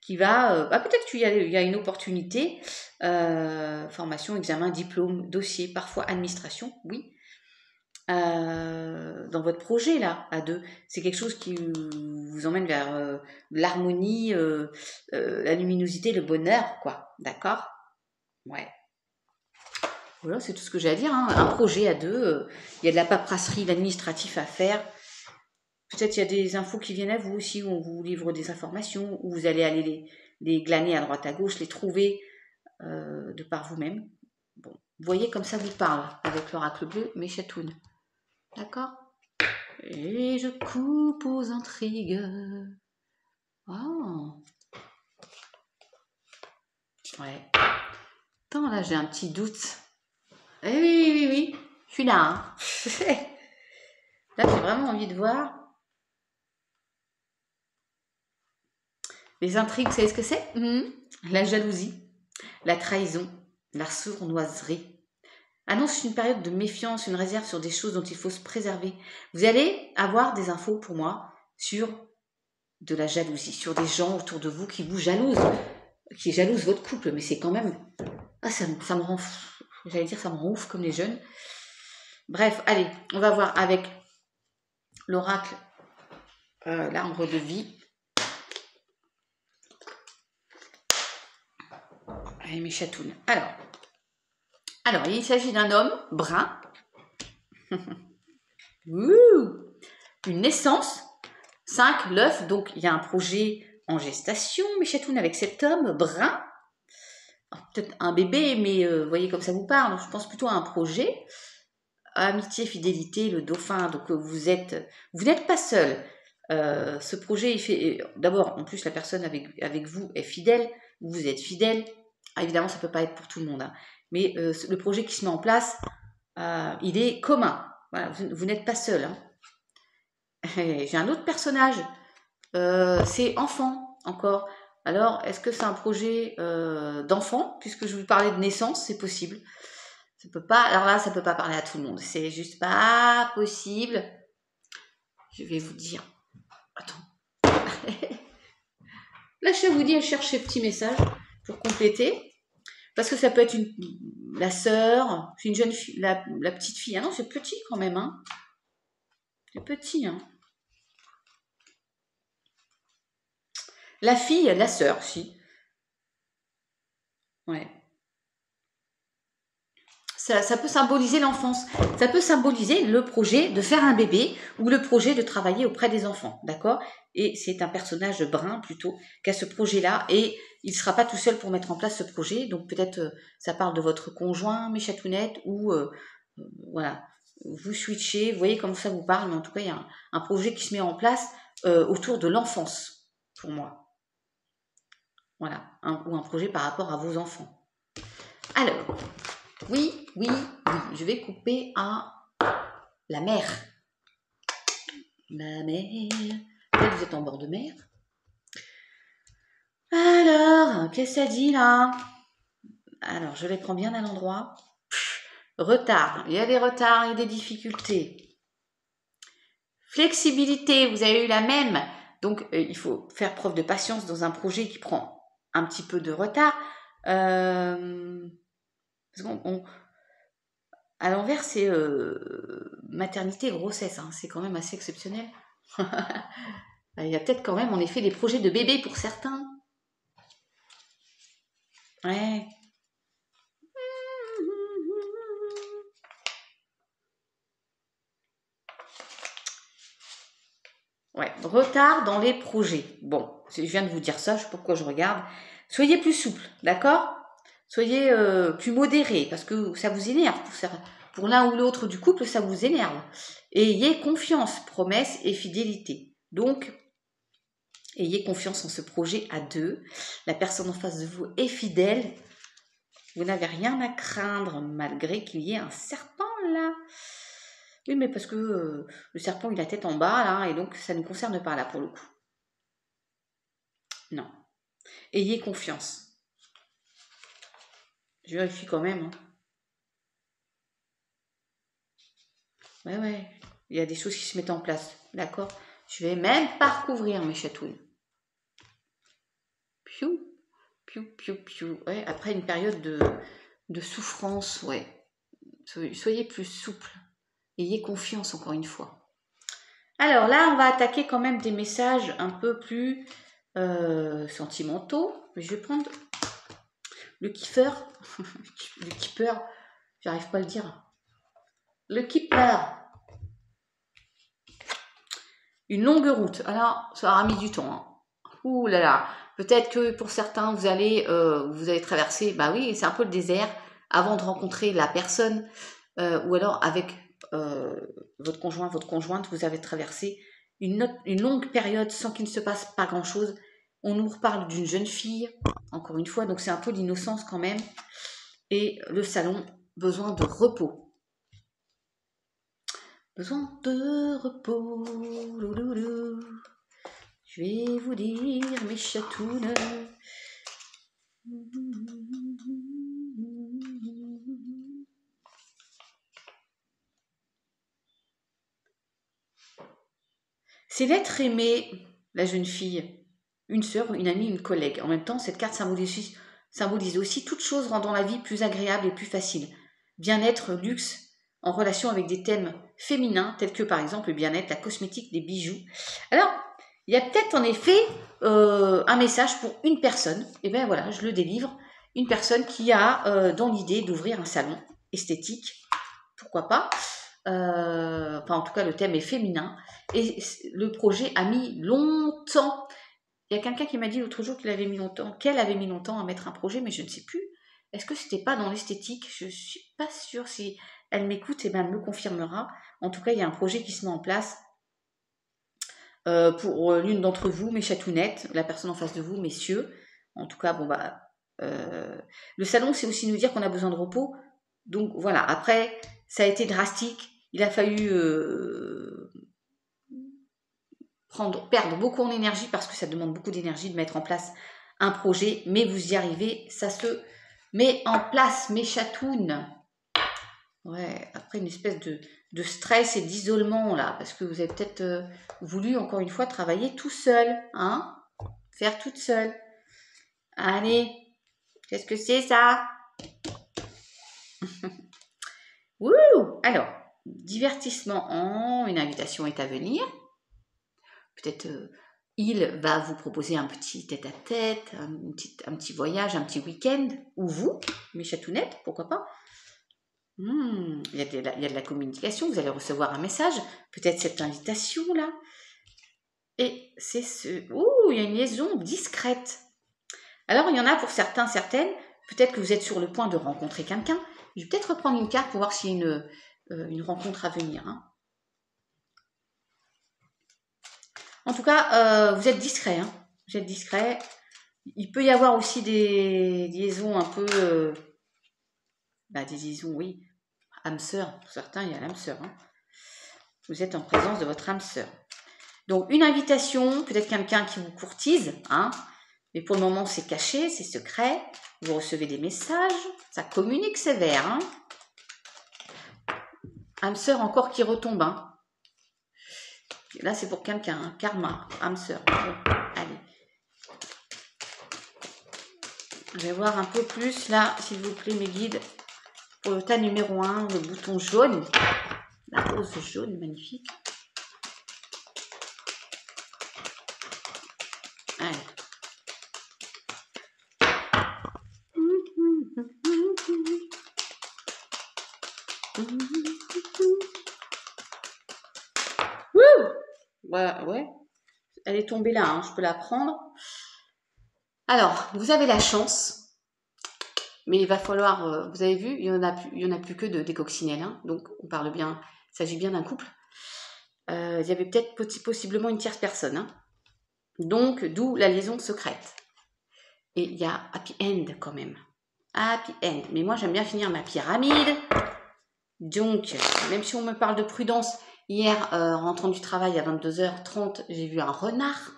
qui va... peut-être qu'il y a une opportunité. Formation, examen, diplôme, dossier, parfois administration, oui. Dans votre projet là à deux, c'est quelque chose qui vous emmène vers l'harmonie, la luminosité, le bonheur, quoi. D'accord? Ouais. Voilà, c'est tout ce que j'ai à dire, hein. Un projet à deux, il y a de la paperasserie, l'administratif à faire. Peut-être il y a des infos qui viennent à vous aussi, où on vous livre des informations, où vous allez aller les glaner à droite à gauche, les trouver de par vous-même. Bon, vous voyez comme ça vous parle avec l'oracle bleu, mes chatounes. D'accord? Et je coupe aux intrigues. Oh. Ouais. Attends, là, j'ai un petit doute. Eh oui. Je suis là. Hein. Là, j'ai vraiment envie de voir. Les intrigues, vous savez ce que c'est? La jalousie, la trahison, la sournoiserie. Annonce une période de méfiance, une réserve sur des choses dont il faut se préserver. Vous allez avoir des infos pour moi sur de la jalousie, sur des gens autour de vous qui vous jalousent, qui jalousent votre couple, mais c'est quand même... Ah, ça me rend... J'allais dire, ça me rend ouf comme les jeunes. Bref, allez, on va voir avec l'oracle, l'arbre de vie. Allez, mes chatounes. Alors, il s'agit d'un homme brun. Une naissance. 5, l'œuf. Donc, il y a un projet en gestation, mes chatounes, avec cet homme brun. Peut-être un bébé, mais vous voyez comme ça vous parle. Je pense plutôt à un projet. Amitié, fidélité, le dauphin. Donc, vous n'êtes pas seul. Ce projet, il fait... D'abord, en plus, la personne avec vous est fidèle. Vous êtes fidèle. Évidemment, ça ne peut pas être pour tout le monde. Hein. Mais le projet qui se met en place, il est commun. Voilà, vous n'êtes pas seul. Hein. J'ai un autre personnage. C'est enfant, encore. Alors, est-ce que c'est un projet d'enfant? Puisque je vous parlais de naissance, c'est possible. Ça peut pas, alors là, ça peut pas parler à tout le monde. C'est juste pas possible. Je vais vous dire. Attends. Là, je vous dis à chercher petit message pour compléter. Parce que ça peut être la sœur, c'est une jeune fille, la petite fille. Ah non, c'est petit quand même. Hein. C'est petit. Hein. La fille, la sœur, si. Ouais. Ça peut symboliser l'enfance. Ça peut symboliser le projet de faire un bébé ou le projet de travailler auprès des enfants, d'accord? Et c'est un personnage brun plutôt qui a ce projet-là et il ne sera pas tout seul pour mettre en place ce projet. Donc peut-être ça parle de votre conjoint, mes chatounettes, ou voilà, vous switchez, vous voyez comment ça vous parle, mais en tout cas il y a un projet qui se met en place autour de l'enfance pour moi. Voilà, ou un projet par rapport à vos enfants. Alors, oui, je vais couper à la mer. La mer. Peut-être vous êtes en bord de mer. Alors, qu'est-ce que ça dit là? Alors, je les prends bien à l'endroit. Retard. Il y a des retards et des difficultés. Flexibilité, vous avez eu la même. Donc, il faut faire preuve de patience dans un projet qui prend un petit peu de retard. Parce qu'on à l'envers, c'est maternité et grossesse. Hein. C'est quand même assez exceptionnel. Il y a peut-être quand même, en effet, des projets de bébé pour certains. Ouais. Ouais, retard dans les projets. Bon, je viens de vous dire ça, je sais pas pourquoi je regarde. Soyez plus souple, d'accord? Soyez plus modéré, parce que ça vous énerve. Pour l'un ou l'autre du couple, ça vous énerve. Et ayez confiance, promesse et fidélité. Donc, ayez confiance en ce projet à deux. La personne en face de vous est fidèle. Vous n'avez rien à craindre, malgré qu'il y ait un serpent là. Oui, mais parce que le serpent, il a la tête en bas, là, et donc ça ne nous concerne pas, là, pour le coup. Non. Ayez confiance. Je vérifie quand même. Hein. Ouais. Il y a des choses qui se mettent en place, d'accord? Je vais même pas recouvrir mes chatouilles. Piou, piou. Ouais, après une période de souffrance, ouais. Soyez plus souple. Ayez confiance, encore une fois. Alors là, on va attaquer quand même des messages un peu plus sentimentaux. Je vais prendre le kiffer. Le kipper, j'arrive pas à le dire. Le kipper. Une longue route. Alors, ça aura mis du temps. Hein. Ouh là là. Peut-être que pour certains, vous allez traverser, bah oui, c'est un peu le désert avant de rencontrer la personne. Ou alors avec votre conjoint, votre conjointe, vous avez traversé une longue période sans qu'il ne se passe pas grand-chose. On nous reparle d'une jeune fille, encore une fois, donc c'est un peu l'innocence quand même. Et le salon, besoin de repos. Besoin de repos. Louloulou. Je vais vous dire, mes chatounes. C'est l'être aimé, la jeune fille. Une sœur, une amie, une collègue. En même temps, cette carte symbolise aussi toute chose rendant la vie plus agréable et plus facile. Bien-être, luxe, en relation avec des thèmes féminins, tels que par exemple le bien-être, la cosmétique, les bijoux. Alors, il y a peut-être en effet un message pour une personne. Et bien voilà, je le délivre. Une personne qui a dans l'idée d'ouvrir un salon esthétique. Pourquoi pas en tout cas, le thème est féminin. Et le projet a mis longtemps. Il y a quelqu'un qui m'a dit l'autre jour qu'elle avait mis longtemps à mettre un projet, mais je ne sais plus. Est-ce que c'était pas dans l'esthétique? Je suis pas sûre. Si elle m'écoute, elle me confirmera. En tout cas, il y a un projet qui se met en place pour l'une d'entre vous, mes chatounettes, la personne en face de vous, messieurs. En tout cas, le salon, c'est aussi nous dire qu'on a besoin de repos. Donc voilà. Après, ça a été drastique. Il a fallu perdre beaucoup en énergie parce que ça demande beaucoup d'énergie de mettre en place un projet, mais vous y arrivez, ça se met en place, mes chatounes. Ouais, après une espèce de stress et d'isolement là, parce que vous avez peut-être voulu encore une fois travailler tout seul, hein, faire toute seule. Allez, qu'est-ce que c'est ça? Wouh! Alors, divertissement, une invitation est à venir. Peut-être il va vous proposer un petit tête-à-tête, un petit voyage, un petit week-end, ou vous, mes chatounettes, pourquoi pas. Il y a de la communication, vous allez recevoir un message, peut-être cette invitation-là. Et c'est il y a une liaison discrète. Alors, il y en a pour certains, certaines, peut-être que vous êtes sur le point de rencontrer quelqu'un. Je vais peut-être reprendre une carte pour voir s'il y a une rencontre à venir. Hein. En tout cas, vous êtes discret. Hein. Vous êtes discret. Il peut y avoir aussi des liaisons un peu... des liaisons, oui. Âme sœur. Pour certains, il y a l'âme sœur. Hein. Vous êtes en présence de votre âme sœur. Donc, une invitation, peut-être quelqu'un qui vous courtise. Hein. Mais pour le moment, c'est caché, c'est secret. Vous recevez des messages. Ça communique sévère. Hein. Âme sœur encore qui retombe. Hein. Là, c'est pour quelqu'un, hein. Karma, âme sœur. Bon, allez. Je vais voir un peu plus, là, s'il vous plaît, mes guides. Pour le tas numéro 1, le bouton jaune. La rose jaune, magnifique. Allez. Ouais. Elle est tombée là, hein. Je peux la prendre. Alors, vous avez la chance, mais il va falloir, vous avez vu, il y en a plus que des coccinelles, hein. Donc on parle bien, il s'agit bien d'un couple. Il y avait peut-être possiblement une tierce personne, hein. Donc d'où la liaison secrète. Et il y a happy end quand même. Happy end. Mais moi j'aime bien finir ma pyramide. Donc, même si on me parle de prudence, hier, rentrant du travail à 22h30, j'ai vu un renard.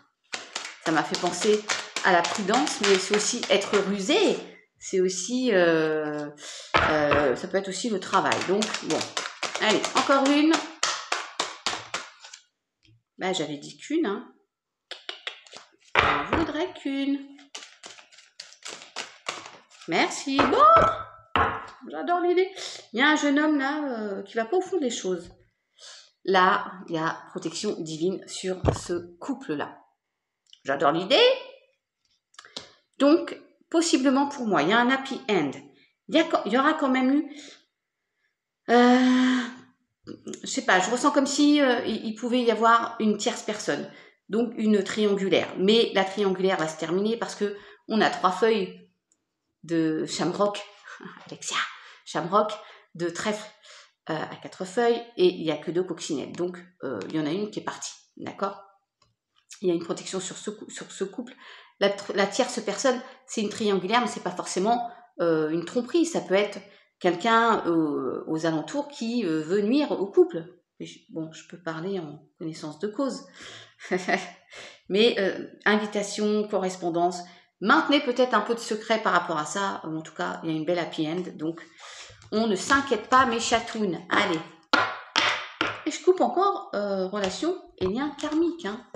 Ça m'a fait penser à la prudence, mais c'est aussi être rusé. C'est aussi, ça peut être aussi le travail. Donc, bon. Allez, encore une. Bah, j'avais dit qu'une. Hein. J'en voudrais qu'une. Merci. Bon, j'adore l'idée. Il y a un jeune homme là qui va pas au fond des choses. Là, il y a protection divine sur ce couple-là. J'adore l'idée. Donc, possiblement pour moi, il y a un happy end. Il y aura quand même eu... je sais pas, je ressens comme si il pouvait y avoir une tierce personne. Donc, une triangulaire. Mais la triangulaire va se terminer parce que on a 3 feuilles de shamrock. Alexia, shamrock, de trèfle à 4 feuilles et il n'y a que 2 coccinelles. Donc, il y en a une qui est partie. D'accord ? Il y a une protection sur ce couple. La tierce personne, c'est une triangulaire, mais c'est pas forcément une tromperie. Ça peut être quelqu'un aux alentours qui veut nuire au couple. Bon, je peux parler en connaissance de cause. Mais invitation, correspondance, maintenez peut-être un peu de secret par rapport à ça. En tout cas, il y a une belle happy end. Donc, on ne s'inquiète pas, mes chatounes. Allez. Et je coupe encore relation et lien karmique. Hein.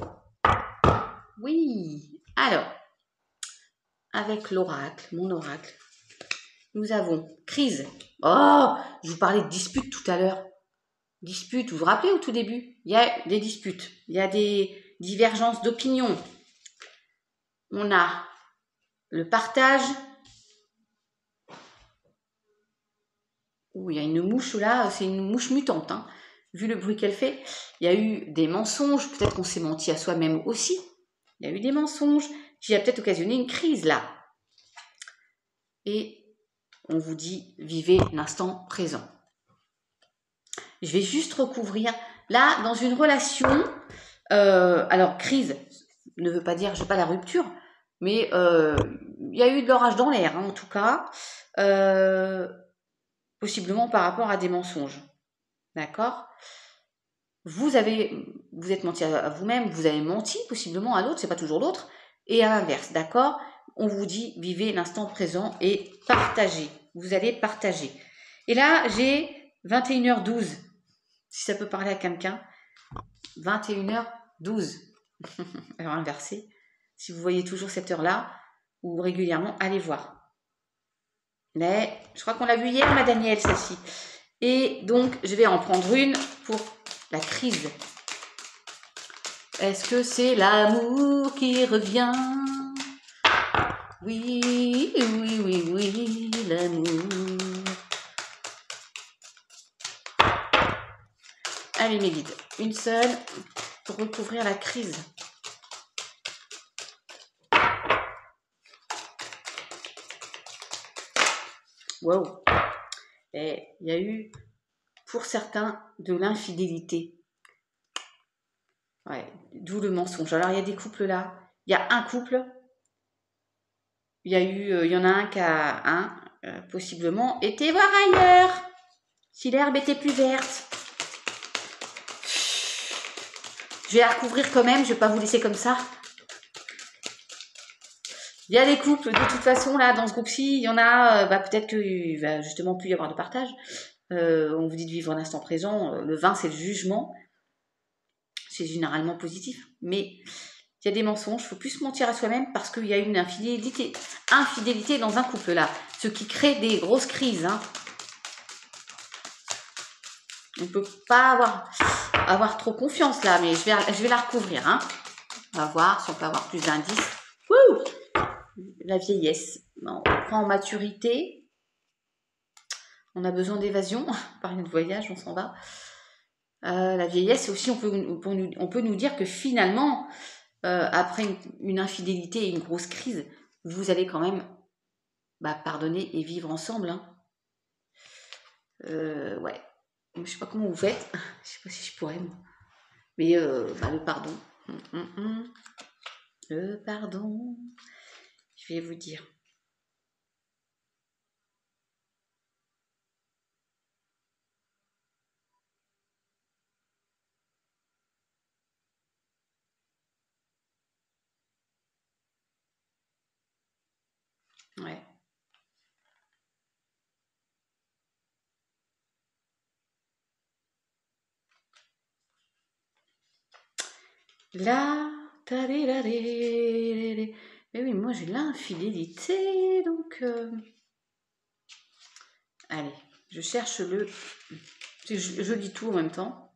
Oui. Alors, avec l'oracle, mon oracle, nous avons crise. Oh, je vous parlais de dispute tout à l'heure. Dispute, vous vous rappelez au tout début? Il y a des disputes, il y a des divergences d'opinion. On a le partage. Ouh, il y a une mouche là, c'est une mouche mutante. Hein. Vu le bruit qu'elle fait, il y a eu des mensonges. Peut-être qu'on s'est menti à soi-même aussi. Il y a eu des mensonges qui a peut-être occasionné une crise là. Et on vous dit, vivez l'instant présent. Je vais juste recouvrir. Là, dans une relation, alors crise ne veut pas dire, je n'ai pas la rupture, mais il y a eu de l'orage dans l'air, hein, en tout cas, possiblement par rapport à des mensonges. D'accord ? Vous êtes menti à vous-même, vous avez menti possiblement à l'autre, c'est pas toujours l'autre, et à l'inverse, d'accord ? On vous dit, vivez l'instant présent et partagez. Vous allez partager. Et là, j'ai 21h12. Si ça peut parler à quelqu'un, 21h12. Alors inversé. Si vous voyez toujours cette heure-là, ou régulièrement, allez voir. Mais je crois qu'on l'a vu hier, ma Danielle, celle-ci. Et donc, je vais en prendre une pour la crise. Est-ce que c'est l'amour qui revient? Oui, oui, oui, oui, l'amour. Allez mes guides, une seule pour recouvrir la crise. Wow. Et il y a eu, pour certains, de l'infidélité. Ouais, d'où le mensonge. Alors, il y a des couples là. Il y a un couple. Il y en a un qui a, possiblement, été voir ailleurs. Si l'herbe était plus verte. Je vais la recouvrir quand même. Je ne vais pas vous laisser comme ça. Il y a des couples, de toute façon, là, dans ce groupe-ci, il y en a, peut-être qu'il va justement plus y avoir de partage. On vous dit de vivre l'instant présent. Le 20, c'est le jugement. C'est généralement positif. Mais il y a des mensonges. Il ne faut plus se mentir à soi-même parce qu'il y a une infidélité dans un couple, là. Ce qui crée des grosses crises. Hein. On ne peut pas avoir trop confiance, là. Mais je vais la recouvrir. Hein. On va voir si on peut avoir plus d'indices. Wouh! La vieillesse. On prend en maturité. On a besoin d'évasion. Parler de voyage, on s'en va. La vieillesse aussi, on peut nous dire que finalement, après une infidélité et une grosse crise, vous allez quand même pardonner et vivre ensemble. Hein. Ouais. Je sais pas comment vous faites. Je sais pas si je pourrais, moi. Mais le pardon. Le pardon. Je vais vous dire. Ouais. Là, mais oui, moi j'ai l'infidélité, donc... Allez, je cherche je lis tout en même temps.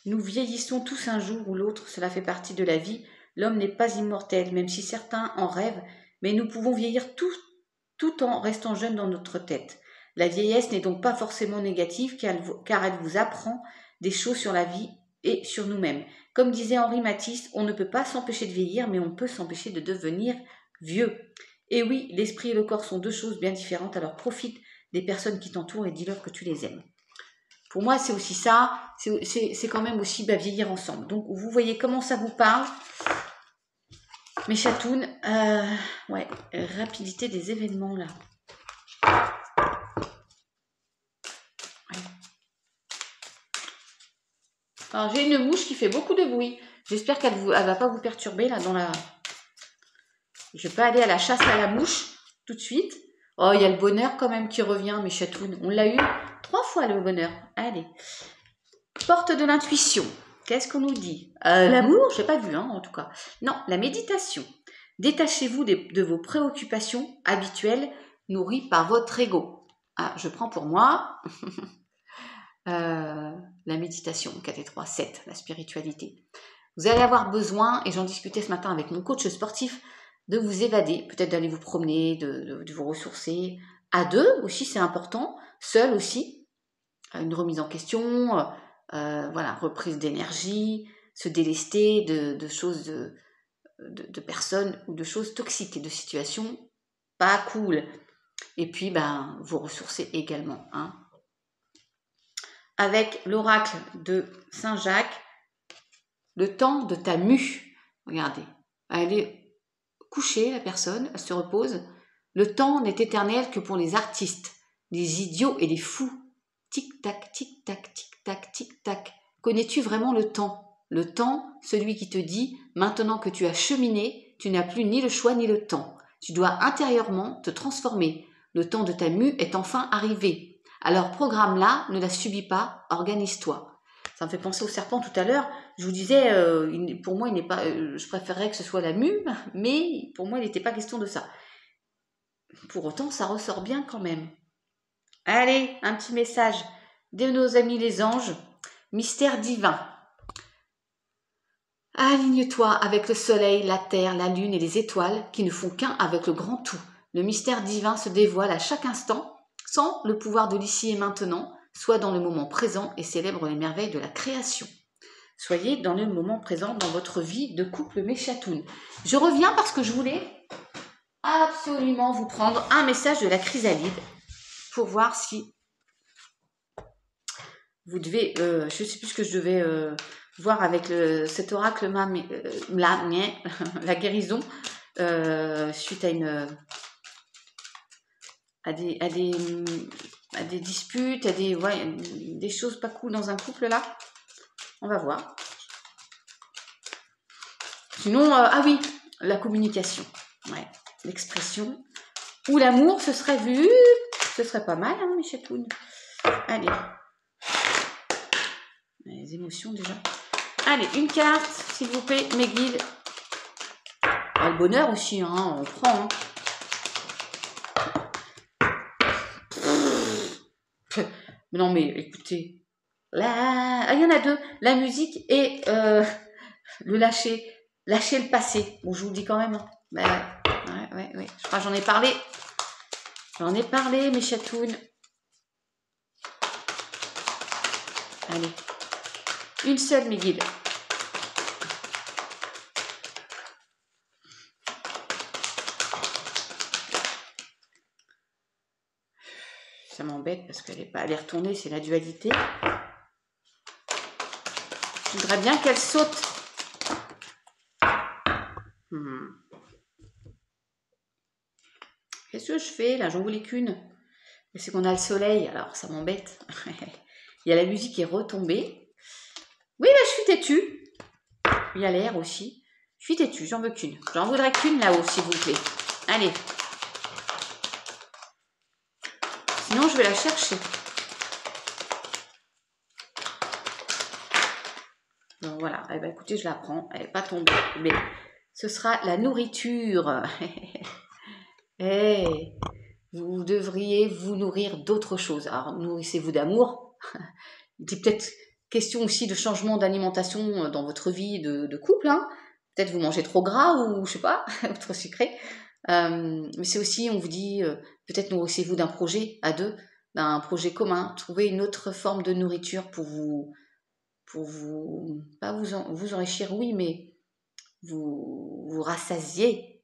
Nous vieillissons tous un jour ou l'autre, cela fait partie de la vie. L'homme n'est pas immortel, même si certains en rêvent, mais nous pouvons vieillir tout en restant jeunes dans notre tête. La vieillesse n'est donc pas forcément négative, car elle vous apprend des choses sur la vie et sur nous-mêmes. Comme disait Henri Matisse, on ne peut pas s'empêcher de vieillir, mais on peut s'empêcher de devenir vieux. Et oui, l'esprit et le corps sont deux choses bien différentes, alors profite des personnes qui t'entourent et dis-leur que tu les aimes. Pour moi, c'est aussi ça, c'est quand même aussi vieillir ensemble. Donc, vous voyez comment ça vous parle. Mes chatounes, ouais, rapidité des événements, là. Ouais. Alors, j'ai une mouche qui fait beaucoup de bruit. J'espère qu'elle va pas vous perturber, là, dans la... Je vais pas aller à la chasse à la mouche, tout de suite. Oh, il y a le bonheur, quand même, qui revient, mes chatounes. On l'a eu 3 fois, le bonheur. Allez. Porte de l'intuition. Qu'est-ce qu'on nous dit? L'amour, je n'ai pas vu, hein, en tout cas. Non, la méditation. Détachez-vous de vos préoccupations habituelles nourries par votre ego. Ah, je prends pour moi la méditation, 4 et 3, 7, la spiritualité. Vous allez avoir besoin, et j'en discutais ce matin avec mon coach sportif, de vous évader, peut-être d'aller vous promener, de vous ressourcer. À deux aussi, c'est important. Seul aussi, une remise en question, voilà, reprise d'énergie, se délester de choses de personnes ou de choses toxiques et de situations pas cool. Et puis, vous ressourcer également. Hein. Avec l'oracle de Saint-Jacques, le temps de ta mue. Regardez, elle est couchée, la personne, elle se repose. Le temps n'est éternel que pour les artistes, les idiots et les fous. Tic-tac, tic-tac, tic-tac, tic-tac. Connais-tu vraiment le temps? Le temps, celui qui te dit, maintenant que tu as cheminé, tu n'as plus ni le choix ni le temps. Tu dois intérieurement te transformer. Le temps de ta mue est enfin arrivé. Alors programme-la, ne la subis pas, organise-toi. Ça me fait penser au serpent tout à l'heure. Je vous disais, pour moi, il n'est pas. Je préférerais que ce soit la mue, mais pour moi, il n'était pas question de ça. Pour autant, ça ressort bien quand même. Allez, un petit message de nos amis les anges. Mystère divin. Aligne-toi avec le soleil, la terre, la lune et les étoiles qui ne font qu'un avec le grand tout. Le mystère divin se dévoile à chaque instant, sans le pouvoir de l'ici et maintenant, soit dans le moment présent et célèbre les merveilles de la création. Soyez dans le moment présent dans votre vie de couple Méchatoun. Je reviens parce que je voulais absolument vous prendre un message de la chrysalide pour voir si vous devez, je ne sais plus ce que je devais voir avec cet oracle la guérison suite à des disputes, à des choses pas cool dans un couple là. On va voir. Sinon, ah oui, la communication, ouais, l'expression ou l'amour, ce serait pas mal, hein, mes chatounes. Allez, les émotions déjà. Allez, une carte, s'il vous plaît, mes guides. Ah, le bonheur aussi, hein, on prend. Hein. Non, mais écoutez, là, il y en a deux, la musique et le lâcher le passé. Bon, je vous le dis quand même. Hein. Bah, ouais. Je crois que j'en ai parlé. Mes chatounes. Allez, une seule, mes guides. Ça m'embête parce qu'elle n'est pas allée retourner, c'est la dualité. Je voudrais bien qu'elle saute. Qu'est-ce que je fais là? J'en voulais qu'une. Mais c'est qu'on a le soleil, alors ça m'embête. Il y a la musique qui est retombée. Oui, bah, je suis têtue. Il y a l'air aussi. Je suis têtue, j'en veux qu'une. J'en voudrais qu'une là-haut, s'il vous plaît. Allez. Sinon, je vais la chercher. Donc voilà. Eh ben, écoutez, je la prends. Elle n'est pas tombée. Mais ce sera la nourriture. Hey, vous devriez vous nourrir d'autre chose. Alors, nourrissez-vous d'amour. Il est peut-être question aussi de changement d'alimentation dans votre vie de couple. Hein. Peut-être vous mangez trop gras ou je sais pas, trop sucré. Mais c'est aussi, on vous dit, peut-être nourrissez-vous d'un projet à deux, d'un projet commun. Trouvez une autre forme de nourriture pour vous pas vous enrichir, oui, mais vous rassasier.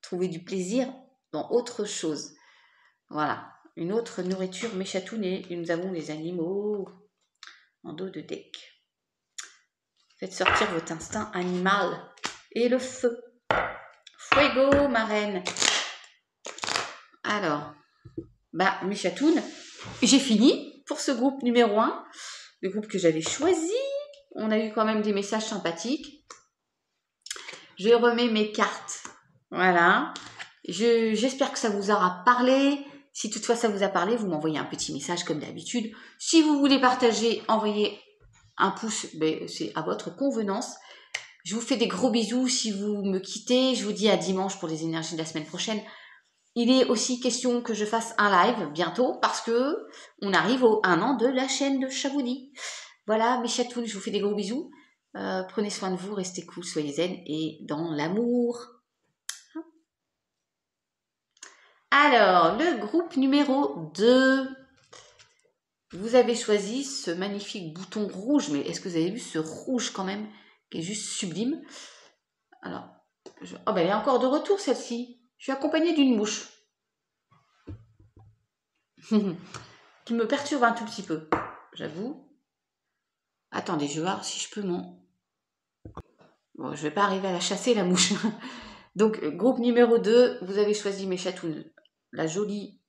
Trouver du plaisir dans autre chose. Voilà, une autre nourriture méchatoune et nous avons les animaux en dos de deck. Faites sortir votre instinct animal et le feu. Fuego, ma reine. Alors, bah, méchatoune, j'ai fini pour ce groupe numéro 1, le groupe que j'avais choisi. On a eu quand même des messages sympathiques. Je remets mes cartes. Voilà. J'espère que ça vous aura parlé. Si toutefois ça vous a parlé, vous m'envoyez un petit message comme d'habitude. Si vous voulez partager, envoyez un pouce, ben, c'est à votre convenance. Je vous fais des gros bisous. Si vous me quittez, je vous dis à dimanche pour les énergies de la semaine prochaine. Il est aussi question que je fasse un live bientôt parce que on arrive au 1 an de la chaîne de Chaboudi. Voilà, mes chatounes, je vous fais des gros bisous. Prenez soin de vous, restez cool, soyez zen et dans l'amour. Alors, le groupe numéro 2. Vous avez choisi ce magnifique bouton rouge, mais est-ce que vous avez vu ce rouge quand même, qui est juste sublime? Alors, oh ben elle est encore de retour celle-ci. Je suis accompagnée d'une mouche. qui me perturbe un tout petit peu, j'avoue. Attendez, je vais voir si je peux Bon, je vais pas arriver à la chasser, la mouche. Donc, groupe numéro 2, vous avez choisi mes chatounes. La jolie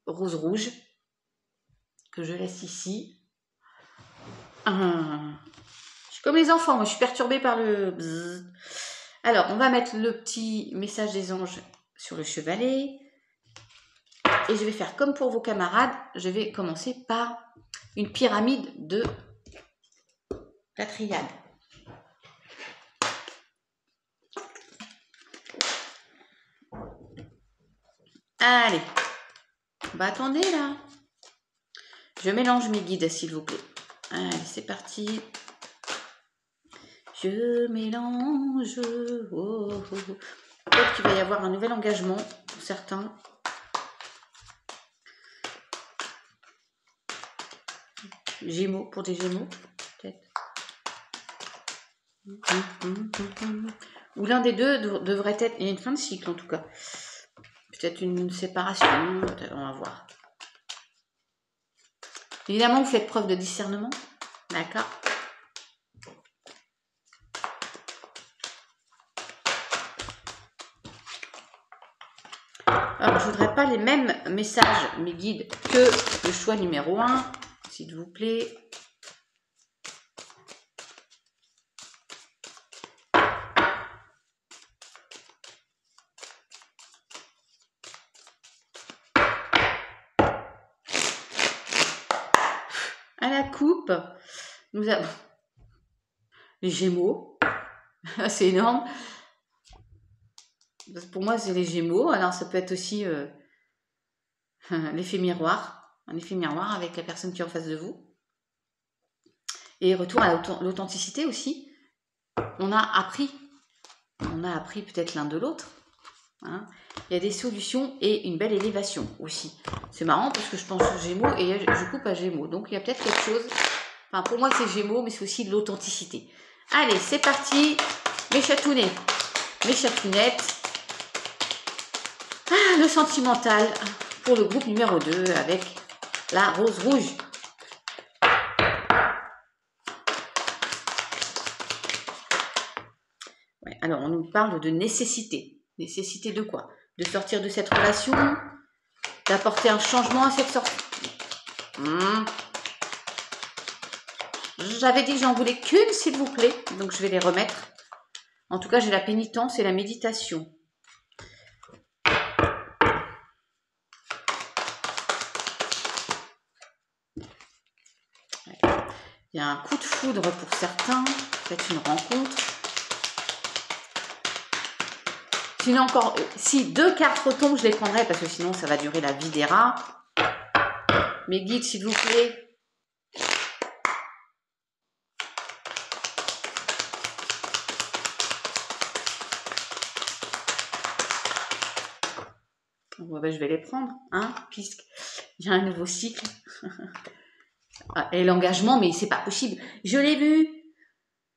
rose rouge, que je laisse ici. Je suis comme les enfants, moi je suis perturbée par le bzzz. Alors, on va mettre le petit message des anges sur le chevalet. Et je vais faire comme pour vos camarades. Je vais commencer par une pyramide de la triade. Allez. Bah attendez là. Je mélange mes guides s'il vous plaît. Allez, c'est parti. je mélange. Oh, oh, oh. Peut-être qu'il va y avoir un nouvel engagement pour certains. Gémeaux, pour des Gémeaux, peut-être. Ou l'un des deux devrait être... Il y a une fin de cycle, en tout cas. Peut-être une séparation, on va voir. Évidemment, vous faites preuve de discernement. D'accord. Alors, je ne voudrais pas les mêmes messages, mes guides, que le choix numéro 1, s'il vous plaît. À la coupe, nous avons les Gémeaux. C'est énorme. Pour moi, c'est les Gémeaux. Alors, ça peut être aussi l'effet miroir. Un effet miroir avec la personne qui est en face de vous. Et retour à l'authenticité aussi. On a appris peut-être l'un de l'autre. Hein. Il y a des solutions et une belle élévation aussi. C'est marrant parce que je pense aux Gémeaux et je coupe à Gémeaux. Donc, il y a peut-être quelque chose. Enfin, pour moi, c'est Gémeaux, mais c'est aussi de l'authenticité. Allez, c'est parti. Mes chatounettes. Mes chatounettes. Ah, le sentimental pour le groupe numéro 2 avec la rose rouge. Ouais, alors, on nous parle de nécessité. Nécessité de quoi? De sortir de cette relation, d'apporter un changement à cette sortie. J'avais dit que j'en voulais qu'une, s'il vous plaît. Donc, je vais les remettre. En tout cas, j'ai la pénitence et la méditation. Il y a un coup de foudre pour certains, peut-être une rencontre. Sinon encore, si 2 cartes retombent, je les prendrai parce que sinon ça va durer la vie des rats. Mes guides, s'il vous plaît. Bon, ben, je vais les prendre, hein, puisqu'il y a un nouveau cycle. Et l'engagement, mais c'est pas possible. Je l'ai vu.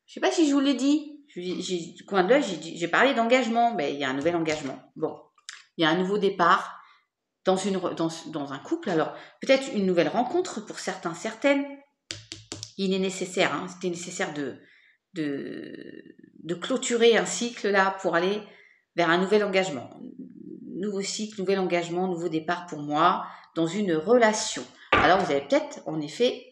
Je sais pas si je vous l'ai dit. Du coin de l'œil, j'ai parlé d'engagement. Mais il y a un nouvel engagement. Bon, il y a un nouveau départ dans un couple. Alors, peut-être une nouvelle rencontre pour certains, certaines. Il est nécessaire, hein, c'était nécessaire de clôturer un cycle là pour aller vers un nouvel engagement. Nouveau cycle, nouvel engagement, nouveau départ pour moi dans une relation. Alors, vous allez peut-être, en effet,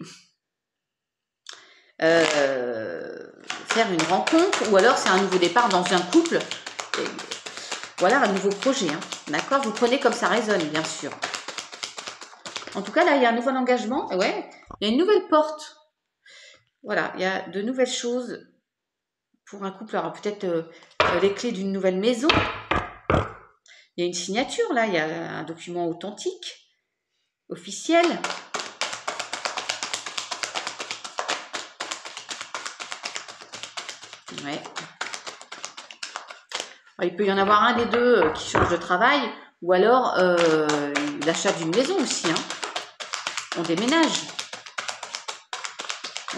faire une rencontre, ou alors c'est un nouveau départ dans un couple. Et voilà, un nouveau projet. Hein. D'accord? Vous prenez comme ça résonne, bien sûr. En tout cas, là, il y a un nouvel engagement. Ouais, il y a une nouvelle porte. Voilà, il y a de nouvelles choses pour un couple. Alors, peut-être les clés d'une nouvelle maison. Il y a une signature, là. Il y a un document authentique, officiel. Ouais. Alors, il peut y en avoir un des deux qui change de travail, ou alors l'achat d'une maison aussi. Hein. On déménage.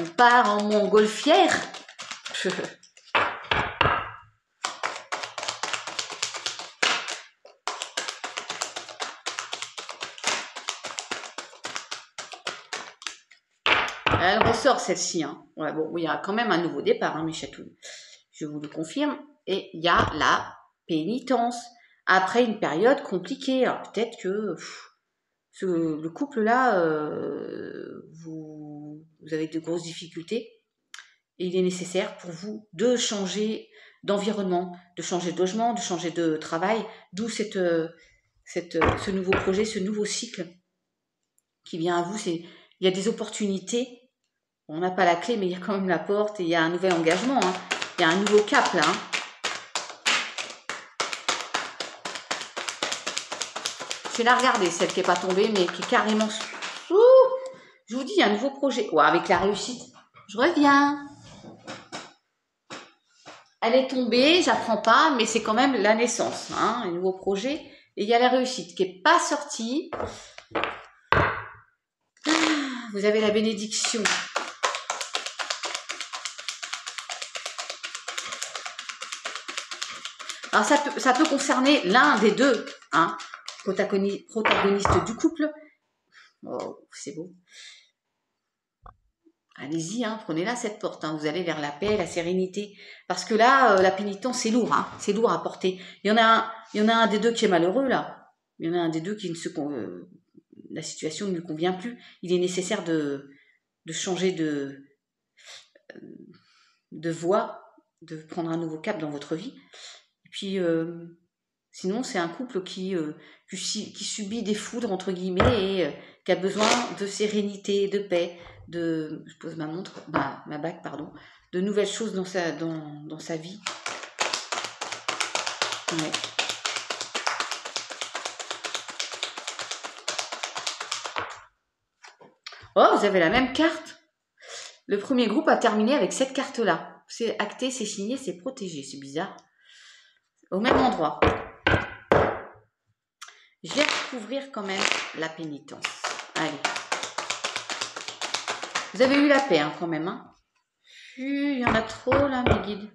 On part en montgolfière. Elle ressort celle-ci. Hein. Ouais, bon, il y a quand même un nouveau départ, hein, mes chatouilles. Je vous le confirme. Et il y a la pénitence. Après une période compliquée. Alors peut-être que le couple-là, vous avez de grosses difficultés. Et il est nécessaire pour vous de changer d'environnement, de changer de logement, de changer de travail. D'où ce nouveau projet, ce nouveau cycle qui vient à vous. Il y a des opportunités. On n'a pas la clé, mais il y a quand même la porte et il y a un nouvel engagement. Hein. Il y a un nouveau cap là. Hein. Je vais la regarder, celle qui n'est pas tombée, mais qui est carrément... Je vous dis, il y a un nouveau projet. Ouais, avec la réussite. Je reviens. Elle est tombée, j'apprends pas, mais c'est quand même la naissance, hein, un nouveau projet. Et il y a la réussite qui n'est pas sortie. Vous avez la bénédiction. Alors ça peut concerner l'un des deux, hein, protagonistes du couple. Oh, c'est beau. Allez-y, hein, prenez-la cette porte. Hein, vous allez vers la paix, la sérénité. Parce que là, la pénitence, c'est lourd. Hein, c'est lourd à porter. Il y en a un des deux qui est malheureux, là. Il y en a un des deux qui ne se... la situation ne lui convient plus. Il est nécessaire de changer de voie, de prendre un nouveau cap dans votre vie. Et puis, sinon, c'est un couple qui subit des foudres, entre guillemets, et qui a besoin de sérénité, de paix, je pose ma montre, ma bague, pardon, de nouvelles choses dans sa vie. Ouais. Oh, vous avez la même carte. Le premier groupe a terminé avec cette carte-là. C'est acté, c'est signé, c'est protégé. C'est bizarre. Au même endroit. Je vais recouvrir quand même la pénitence. Allez. Vous avez eu la paix, hein, quand même. Hein. Il y en a trop, là, mes guides.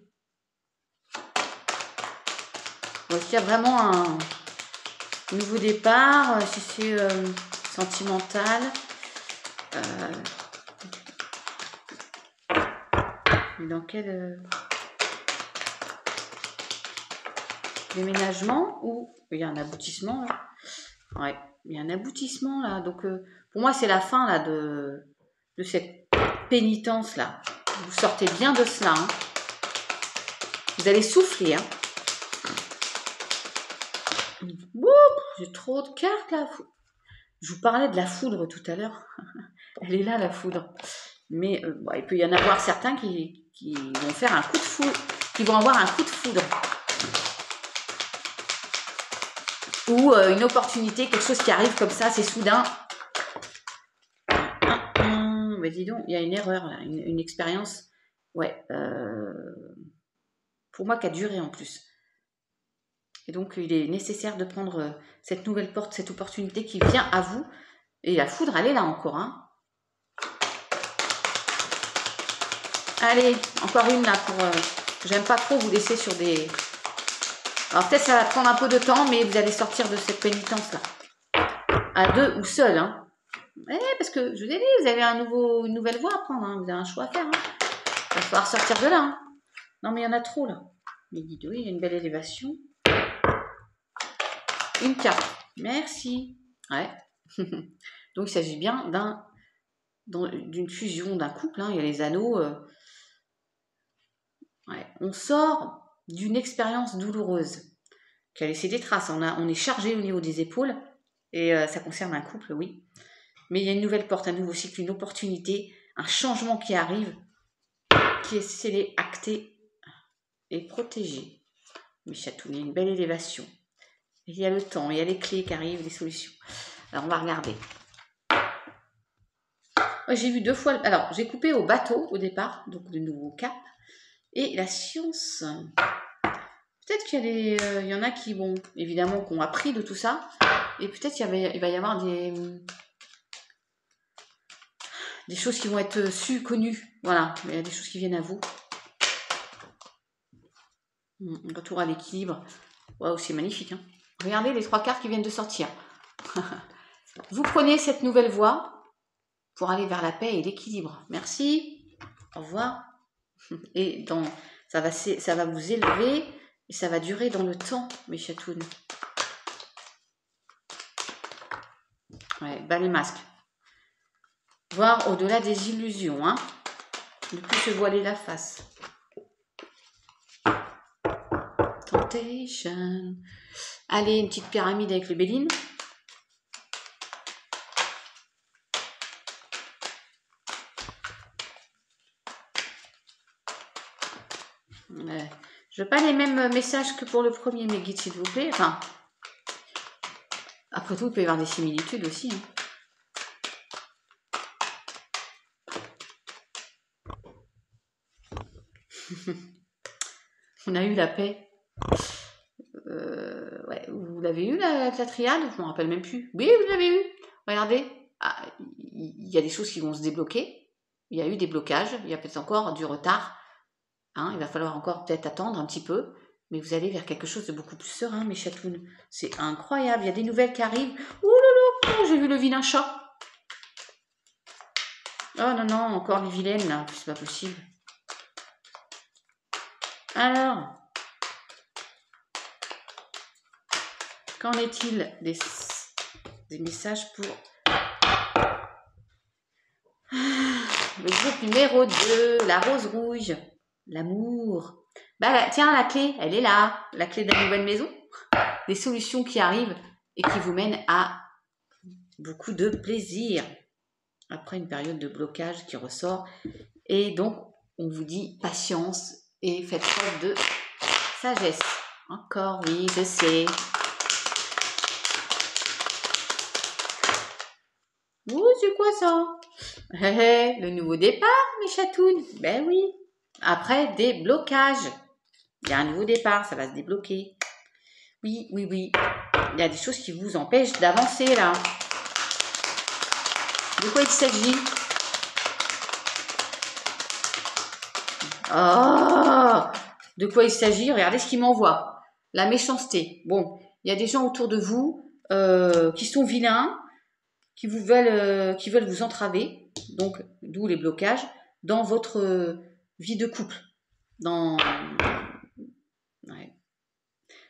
Bon, est-ce qu'il y a vraiment un nouveau départ, si c'est sentimental. Dans quel déménagement ou il y a un aboutissement là. Ouais, il y a un aboutissement là. Donc pour moi c'est la fin là de cette pénitence là. Vous sortez bien de cela. Hein. Vous allez souffler. Hein. J'ai trop de cartes là. Je vous parlais de la foudre tout à l'heure. Elle est là la foudre. Mais il peut y en avoir certains qui vont faire un coup de foudre, qui vont avoir un coup de foudre. Ou une opportunité, quelque chose qui arrive comme ça, c'est soudain. Mais dis donc, il y a une erreur là, une expérience, ouais, pour moi qui a duré en plus. Et donc il est nécessaire de prendre cette nouvelle porte, cette opportunité qui vient à vous. Et la foudre, elle est là encore, hein. Allez, encore une là pour... j'aime pas trop vous laisser sur des... Alors peut-être ça va prendre un peu de temps, mais vous allez sortir de cette pénitence là. À deux ou seul, hein. Parce que je vous ai dit, vous avez une nouvelle voie à prendre, hein. Vous avez un choix à faire. Hein. Il va falloir sortir de là. Hein. Non mais il y en a trop là. Les guides, oui, il y a une belle élévation. Une carte. Merci. Ouais. Donc il s'agit bien d'une fusion d'un couple. Hein. Il y a les anneaux. Ouais. On sort d'une expérience douloureuse qui a laissé des traces. On est chargé au niveau des épaules et ça concerne un couple, oui. Mais il y a une nouvelle porte, un nouveau cycle, une opportunité, un changement qui arrive, qui est scellé, acté et protégé. Mes chatouilles, il y a une belle élévation. Il y a le temps, il y a les clés qui arrivent, les solutions. Alors on va regarder. J'ai vu 2 fois. Alors j'ai coupé au bateau au départ, donc le nouveau cap. Et la science. Peut-être qu'il y en a qui, bon, évidemment, qui ont appris de tout ça. Et peut-être qu'il va y avoir des choses qui vont être connues. Voilà, il y a des choses qui viennent à vous. Retour à l'équilibre. Waouh, c'est magnifique. Hein. Regardez les 3 cartes qui viennent de sortir. Vous prenez cette nouvelle voie pour aller vers la paix et l'équilibre. Merci. Au revoir. Et ça va vous élever et ça va durer dans le temps, mes chatounes. Ouais, bas les masques. Voir au-delà des illusions, hein. Ne plus se voiler la face. Temptation. Allez, une petite pyramide avec le Béline. Je veux pas les mêmes messages que pour le premier, mes guides, s'il vous plaît. Enfin, après tout, il peut y avoir des similitudes aussi. Hein. On a eu la paix. Ouais, vous l'avez eu la triade? Je ne me rappelle même plus. Oui, vous l'avez eu. Regardez, il y a des choses qui vont se débloquer. Il y a eu des blocages. Il y a peut-être encore du retard. Hein, il va falloir encore peut-être attendre un petit peu. Mais vous allez vers quelque chose de beaucoup plus serein, mes chatounes. C'est incroyable. Il y a des nouvelles qui arrivent. Ouh là là, j'ai vu le vilain chat. Oh non, non, encore les vilaines là. C'est pas possible. Alors, qu'en est-il des messages pour le groupe numéro 2, la rose rouge, l'amour? Bah tiens, la clé, elle est là, la clé de la nouvelle maison. Des solutions qui arrivent et qui vous mènent à beaucoup de plaisir. Après une période de blocage qui ressort. Et donc, on vous dit patience et faites preuve de sagesse. Encore, oui, je sais. Ouh, c'est quoi ça? Le nouveau départ, mes chatounes. Ben oui. Après des blocages. Il y a un nouveau départ, ça va se débloquer. Oui, oui, oui. Il y a des choses qui vous empêchent d'avancer là. De quoi il s'agit? Oh! De quoi il s'agit? Regardez ce qu'il m'envoie. La méchanceté. Bon, il y a des gens autour de vous qui sont vilains, qui veulent vous entraver, donc d'où les blocages, dans votre vie de couple. Ouais.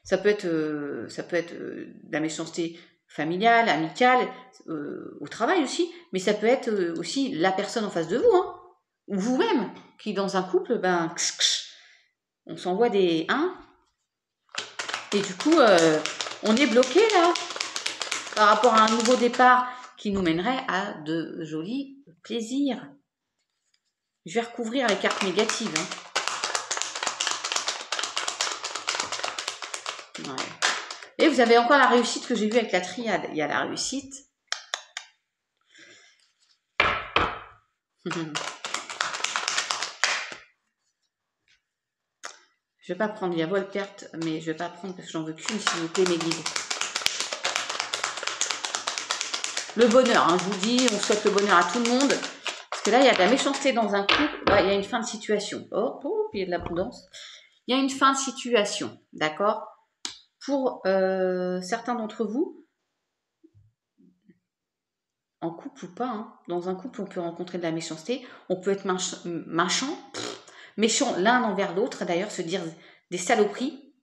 Ça peut être de la méchanceté familiale, amicale, au travail aussi, mais ça peut être aussi la personne en face de vous, hein, ou vous-même, qui dans un couple, ben, on s'envoie des et du coup, on est bloqué là, par rapport à un nouveau départ qui nous mènerait à de jolis plaisirs. Je vais recouvrir les cartes négatives. Hein. Ouais. Et vous avez encore la réussite que j'ai vue avec la triade. Il y a la réussite. Je vais pas prendre, il y a Volperte, mais je vais pas prendre parce que j'en veux qu'une, s'il vous plaît, mes guides. Le bonheur, hein, je vous dis, on souhaite le bonheur à tout le monde. Parce que là, il y a de la méchanceté dans un couple. Là, il y a une fin de situation. Oh, il y a de l'abondance. Il y a une fin de situation, d'accord? Pour certains d'entre vous, en couple ou pas, hein, dans un couple, on peut rencontrer de la méchanceté. On peut être méchant l'un envers l'autre, d'ailleurs, se dire des saloperies.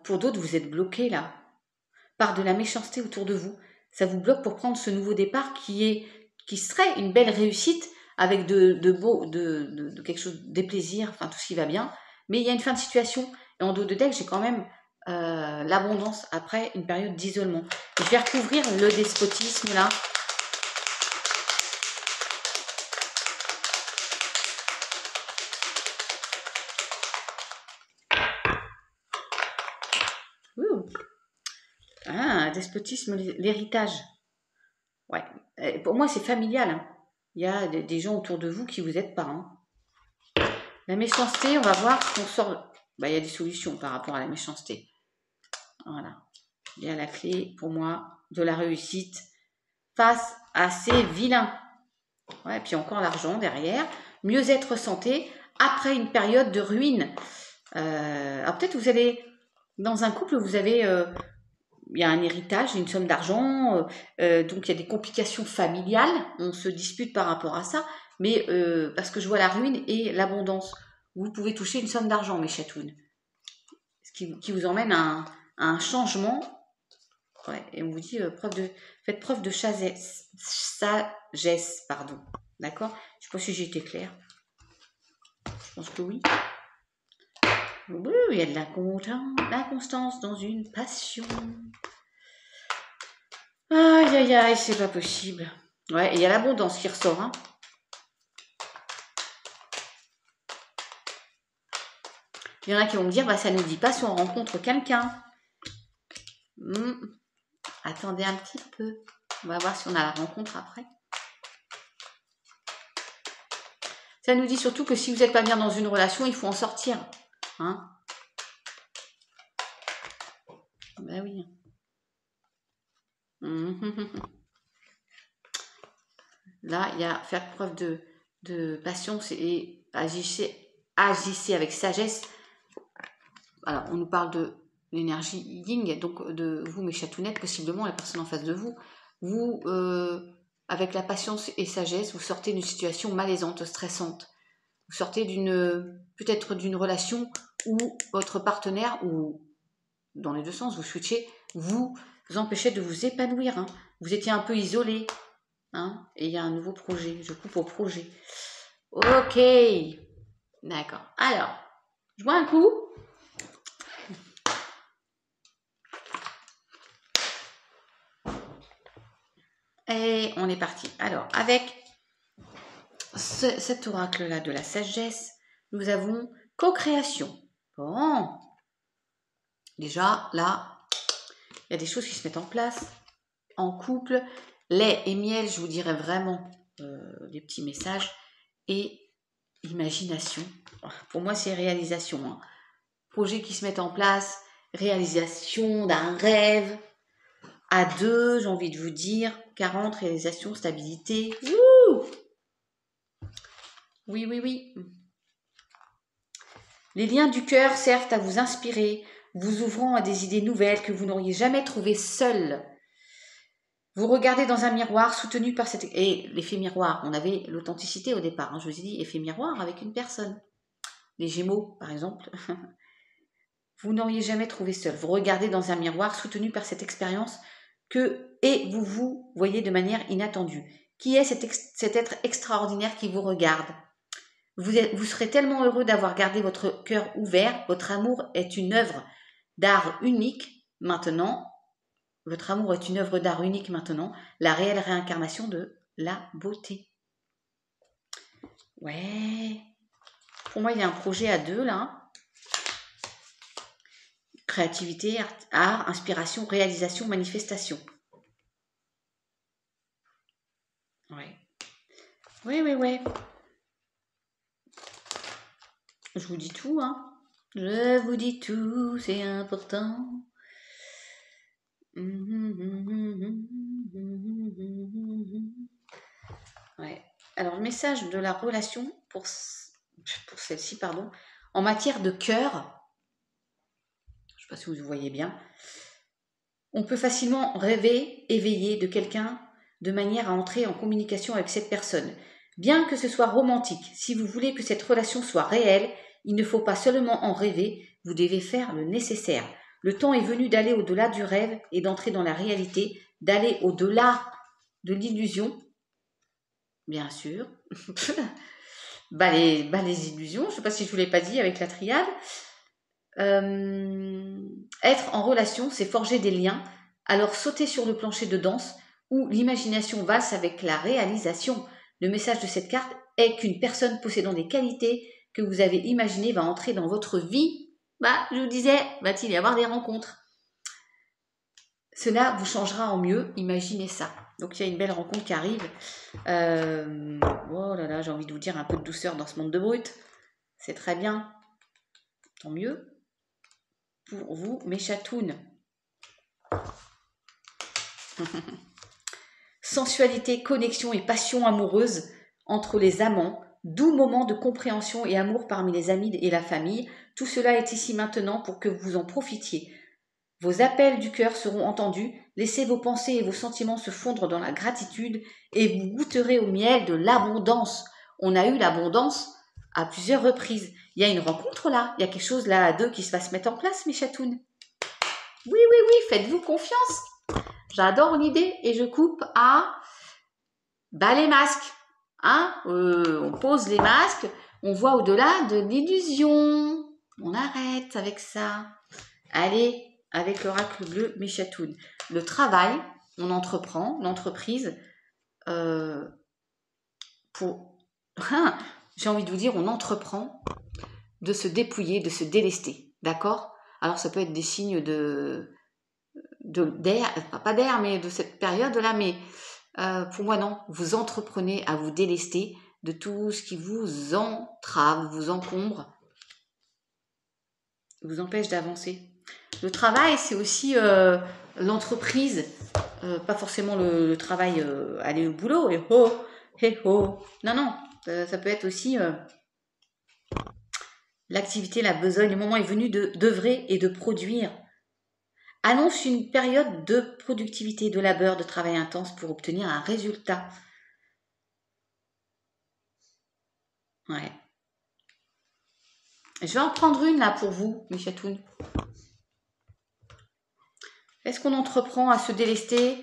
Pour d'autres, vous êtes bloqués là, par de la méchanceté autour de vous. Ça vous bloque pour prendre ce nouveau départ qui serait une belle réussite avec de quelque chose, des plaisirs, enfin tout ce qui va bien. Mais il y a une fin de situation. Et en dos de deck, j'ai quand même l'abondance après une période d'isolement. Je vais recouvrir le despotisme là. Un despotisme, l'héritage. Ouais. Pour moi, c'est familial. Hein. Il y a des gens autour de vous qui vous aident pas. Hein. La méchanceté, on va voir qu'on sort. Bah, il y a des solutions par rapport à la méchanceté. Voilà. Il y a la clé, pour moi, de la réussite face à ces vilains. Ouais, et puis encore l'argent derrière. Mieux être santé après une période de ruine. Alors peut-être vous allez, dans un couple, vous avez... il y a un héritage, une somme d'argent, donc il y a des complications familiales, on se dispute par rapport à ça, mais parce que je vois la ruine et l'abondance. Vous pouvez toucher une somme d'argent, mes chatounes, ce qui vous emmène à un changement, ouais, et on vous dit faites preuve de sagesse, pardon, d'accord? Je ne sais pas si j'ai été claire, je pense que oui. Oui, il y a de l'inconstance dans une passion. Aïe, aïe, aïe, c'est pas possible. Ouais, et il y a l'abondance qui ressort. Hein. Il y en a qui vont me dire, bah, ça ne nous dit pas si on rencontre quelqu'un. Attendez un petit peu. On va voir si on a la rencontre après. Ça nous dit surtout que si vous n'êtes pas bien dans une relation, il faut en sortir. Hein? Ben oui. Là, il y a faire preuve de patience et agissez avec sagesse. Alors, on nous parle de l'énergie yin, donc de vous, mes chatounettes, possiblement la personne en face de vous. Vous, avec la patience et sagesse, vous sortez d'une situation malaisante, stressante. Vous sortez peut-être d'une relation où votre partenaire, ou dans les deux sens, vous switchez, vous empêchez de vous épanouir. Hein. Vous étiez un peu isolé. Hein, et il y a un nouveau projet. Je coupe au projet. Ok. D'accord. Alors, je bois un coup. Et on est parti. Alors, avec cet oracle-là de la sagesse, nous avons co-création. Bon. Déjà, là, il y a des choses qui se mettent en place. En couple, lait et miel, je vous dirais vraiment des petits messages. Et imagination. Pour moi, c'est réalisation. Hein. Projets qui se mettent en place, réalisation d'un rêve. À 2, j'ai envie de vous dire. 40, réalisation, stabilité. Wouh! Oui, oui, oui. Les liens du cœur servent à vous inspirer, vous ouvrant à des idées nouvelles que vous n'auriez jamais trouvées seul. Vous regardez dans un miroir soutenu par cette... Et l'effet miroir, on avait l'authenticité au départ. Hein, je vous ai dit effet miroir avec une personne. Les Gémeaux, par exemple. Vous n'auriez jamais trouvé seul. Vous regardez dans un miroir soutenu par cette expérience et vous voyez de manière inattendue. Qui est cet être extraordinaire qui vous regarde? Vous serez tellement heureux d'avoir gardé votre cœur ouvert. Votre amour est une œuvre d'art unique maintenant. Votre amour est une œuvre d'art unique maintenant. La réelle réincarnation de la beauté. Ouais. Pour moi, il y a un projet à 2 là. Créativité, art, inspiration, réalisation, manifestation. Ouais. Oui. Je vous dis tout, hein. Je vous dis tout, c'est important. Ouais. Alors, le message de la relation pour celle-ci, pardon, en matière de cœur, je ne sais pas si vous voyez bien, on peut facilement rêver, éveiller de quelqu'un de manière à entrer en communication avec cette personne. Bien que ce soit romantique, si vous voulez que cette relation soit réelle, il ne faut pas seulement en rêver, vous devez faire le nécessaire. Le temps est venu d'aller au-delà du rêve et d'entrer dans la réalité, d'aller au-delà de l'illusion, bien sûr. les illusions, je ne sais pas si je ne vous l'ai pas dit avec la triade. Être en relation, c'est forger des liens, alors sauter sur le plancher de danse où l'imagination valse avec la réalisation. Le message de cette carte est qu'une personne possédant des qualités que vous avez imaginées va entrer dans votre vie. Je vous disais, va-t-il y avoir des rencontres? Cela vous changera en mieux, imaginez ça. Donc il y a une belle rencontre qui arrive. Oh là là, j'ai envie de vous dire un peu de douceur dans ce monde de brut. C'est très bien. Tant mieux pour vous, mes chatounes. Sensualité, connexion et passion amoureuse entre les amants, doux moments de compréhension et amour parmi les amis et la famille. Tout cela est ici maintenant pour que vous en profitiez. Vos appels du cœur seront entendus, laissez vos pensées et vos sentiments se fondre dans la gratitude et vous goûterez au miel de l'abondance. On a eu l'abondance à plusieurs reprises. Il y a une rencontre là, il y a quelque chose là à 2 qui va se mettre en place, mes chatounes. Oui, faites-vous confiance. J'adore l'idée et je coupe à les masques. Hein, on pose les masques, on voit au-delà de l'illusion. On arrête avec ça. Allez, avec l'oracle bleu, mes chatounes. Le travail, on entreprend, l'entreprise, j'ai envie de vous dire, on entreprend de se dépouiller, de se délester. D'accord? Alors, ça peut être des signes d'air, pas d'air, mais de cette période-là, mais pour moi, non. Vous entreprenez à vous délester de tout ce qui vous entrave, vous encombre, vous empêche d'avancer. Le travail, c'est aussi l'entreprise, pas forcément le travail, aller au boulot, et ho. Non, non, ça peut être aussi l'activité, la besogne. Le moment est venu d'œuvrer et de produire. Annonce une période de productivité, de labeur, de travail intense pour obtenir un résultat. Ouais. Je vais en prendre une là pour vous, mes chatounes. Est-ce qu'on entreprend à se délester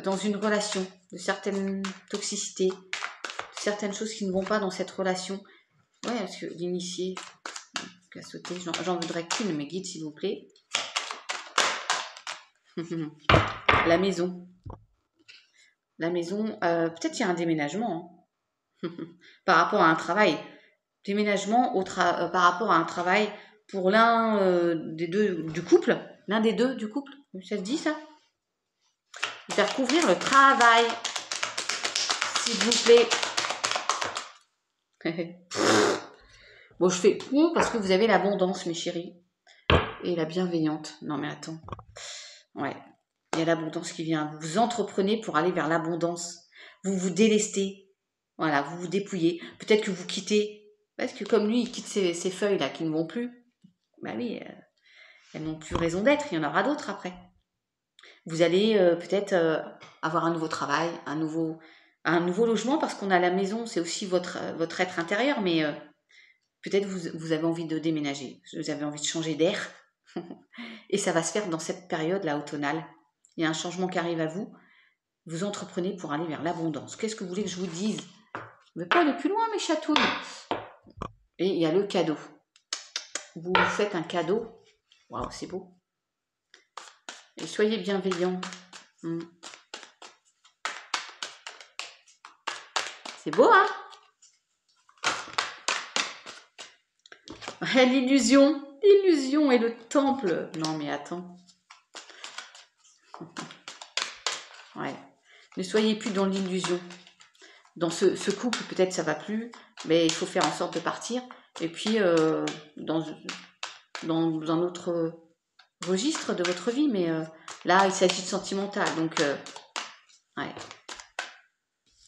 dans une relation de certaines toxicités, de certaines choses qui ne vont pas dans cette relation? Ouais, parce que l'initié, qu'à sauter, j'en voudrais qu'une, mes guides, s'il vous plaît. La maison. La maison, peut-être qu'il y a un déménagement hein. Par rapport à un travail. Déménagement par rapport à un travail pour l'un des deux du couple. L'un des deux du couple. Ça se dit ça? Faire couvrir le travail. S'il vous plaît. Bon, je fais parce que vous avez l'abondance, mes chéris. Et la bienveillante. Non, mais attends. Ouais. Il y a l'abondance qui vient. Vous entreprenez pour aller vers l'abondance. Vous vous délestez. Voilà, vous vous dépouillez. Peut-être que vous quittez. Parce que comme lui, il quitte ces feuilles-là qui ne vont plus. Bah oui, elles n'ont plus raison d'être. Il y en aura d'autres après. Vous allez peut-être avoir un nouveau travail, un nouveau logement, parce qu'on a la maison, c'est aussi votre être intérieur, mais peut-être vous avez envie de déménager, vous avez envie de changer d'air, et ça va se faire dans cette période-là automnale. Il y a un changement qui arrive à vous, vous entreprenez pour aller vers l'abondance. Qu'est-ce que vous voulez que je vous dise? Mais pas aller plus loin, mes chatouilles. Et il y a le cadeau. Vous faites un cadeau. Waouh, c'est beau. Et soyez bienveillants. C'est beau, hein? L'illusion et le temple. Non, mais attends. Ouais. Ne soyez plus dans l'illusion. Dans ce couple, peut-être ça va plus, mais il faut faire en sorte de partir. Et puis, dans un autre registre de votre vie, mais là, il s'agit de sentimental. Donc, ouais.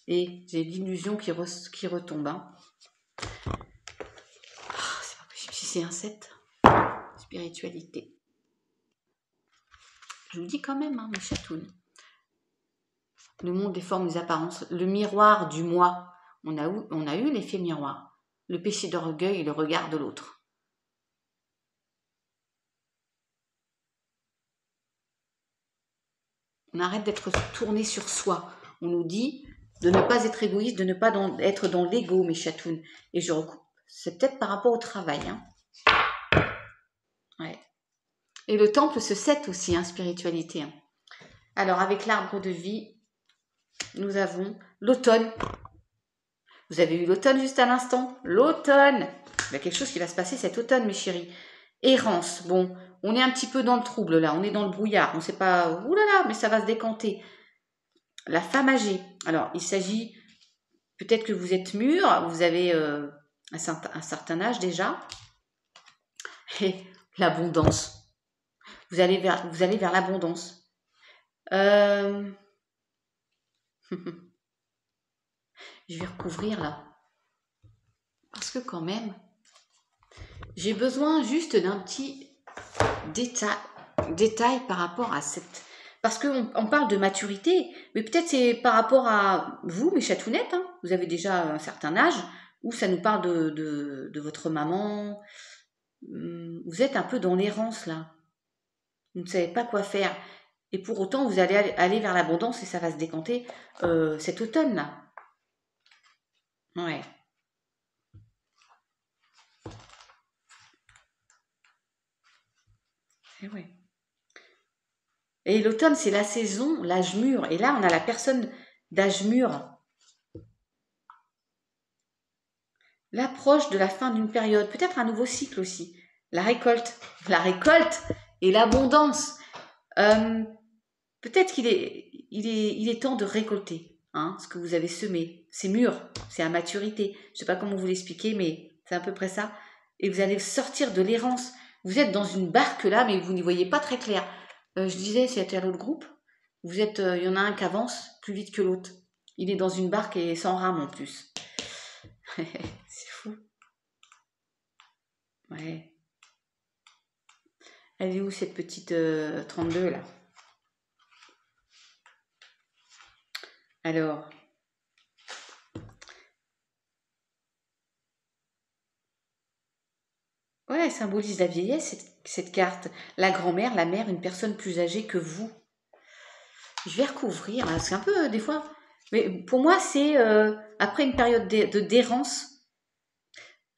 Et j'ai l'illusion qui retombe. Hein. Oh, c'est pas possible si c'est un 7. Spiritualité. Je vous dis quand même, hein, mes chatounes. Le monde des formes, des apparences. Le miroir du moi. On a eu l'effet miroir. Le péché d'orgueil et le regard de l'autre. On arrête d'être tourné sur soi. On nous dit de ne pas être égoïste, de ne pas être dans l'ego, mes chatounes. Et je recoupe. C'est peut-être par rapport au travail. Hein. Ouais. Et le temple, ce 7 aussi, hein, spiritualité. Hein. Alors, avec l'arbre de vie, nous avons l'automne. Vous avez eu l'automne juste à l'instant. L'automne. Il y a quelque chose qui va se passer cet automne, mes chéris. Errance. Bon, on est un petit peu dans le trouble, là. On est dans le brouillard. On ne sait pas... Oulala, mais ça va se décanter. La femme âgée. Alors, il s'agit... Peut-être que vous êtes mûr. Vous avez un certain âge déjà. Et l'abondance. Vous allez vers l'abondance. Je vais recouvrir là. Parce que quand même, j'ai besoin juste d'un petit détail par rapport à cette... Parce qu'on parle de maturité, mais peut-être c'est par rapport à vous, mes chatounettes. Hein. Vous avez déjà un certain âge, où ça nous parle de votre maman. Vous êtes un peu dans l'errance là. Vous ne savez pas quoi faire. Et pour autant, vous allez aller vers l'abondance et ça va se décanter cet automne là. Ouais. Et ouais. Et l'automne, c'est la saison, l'âge mûr. Et là, on a la personne d'âge mûr. L'approche de la fin d'une période. Peut-être un nouveau cycle aussi. La récolte. La récolte et l'abondance. Peut-être qu'il est temps de récolter. hein, ce que vous avez semé. C'est mûr, c'est à maturité. Je ne sais pas comment vous l'expliquer, mais c'est à peu près ça. Et vous allez sortir de l'errance. Vous êtes dans une barque là, mais vous n'y voyez pas très clair. Je disais, c'était à l'autre groupe. Vous êtes, il y en a un qui avance plus vite que l'autre. Il est dans une barque et sans rame en plus. C'est fou. Ouais. Elle est où cette petite 32 là? Alors. Ouais, elle symbolise la vieillesse, cette carte. La grand-mère, la mère, une personne plus âgée que vous. Je vais recouvrir, là, c'est un peu, des fois... Mais pour moi, c'est après une période d'errance,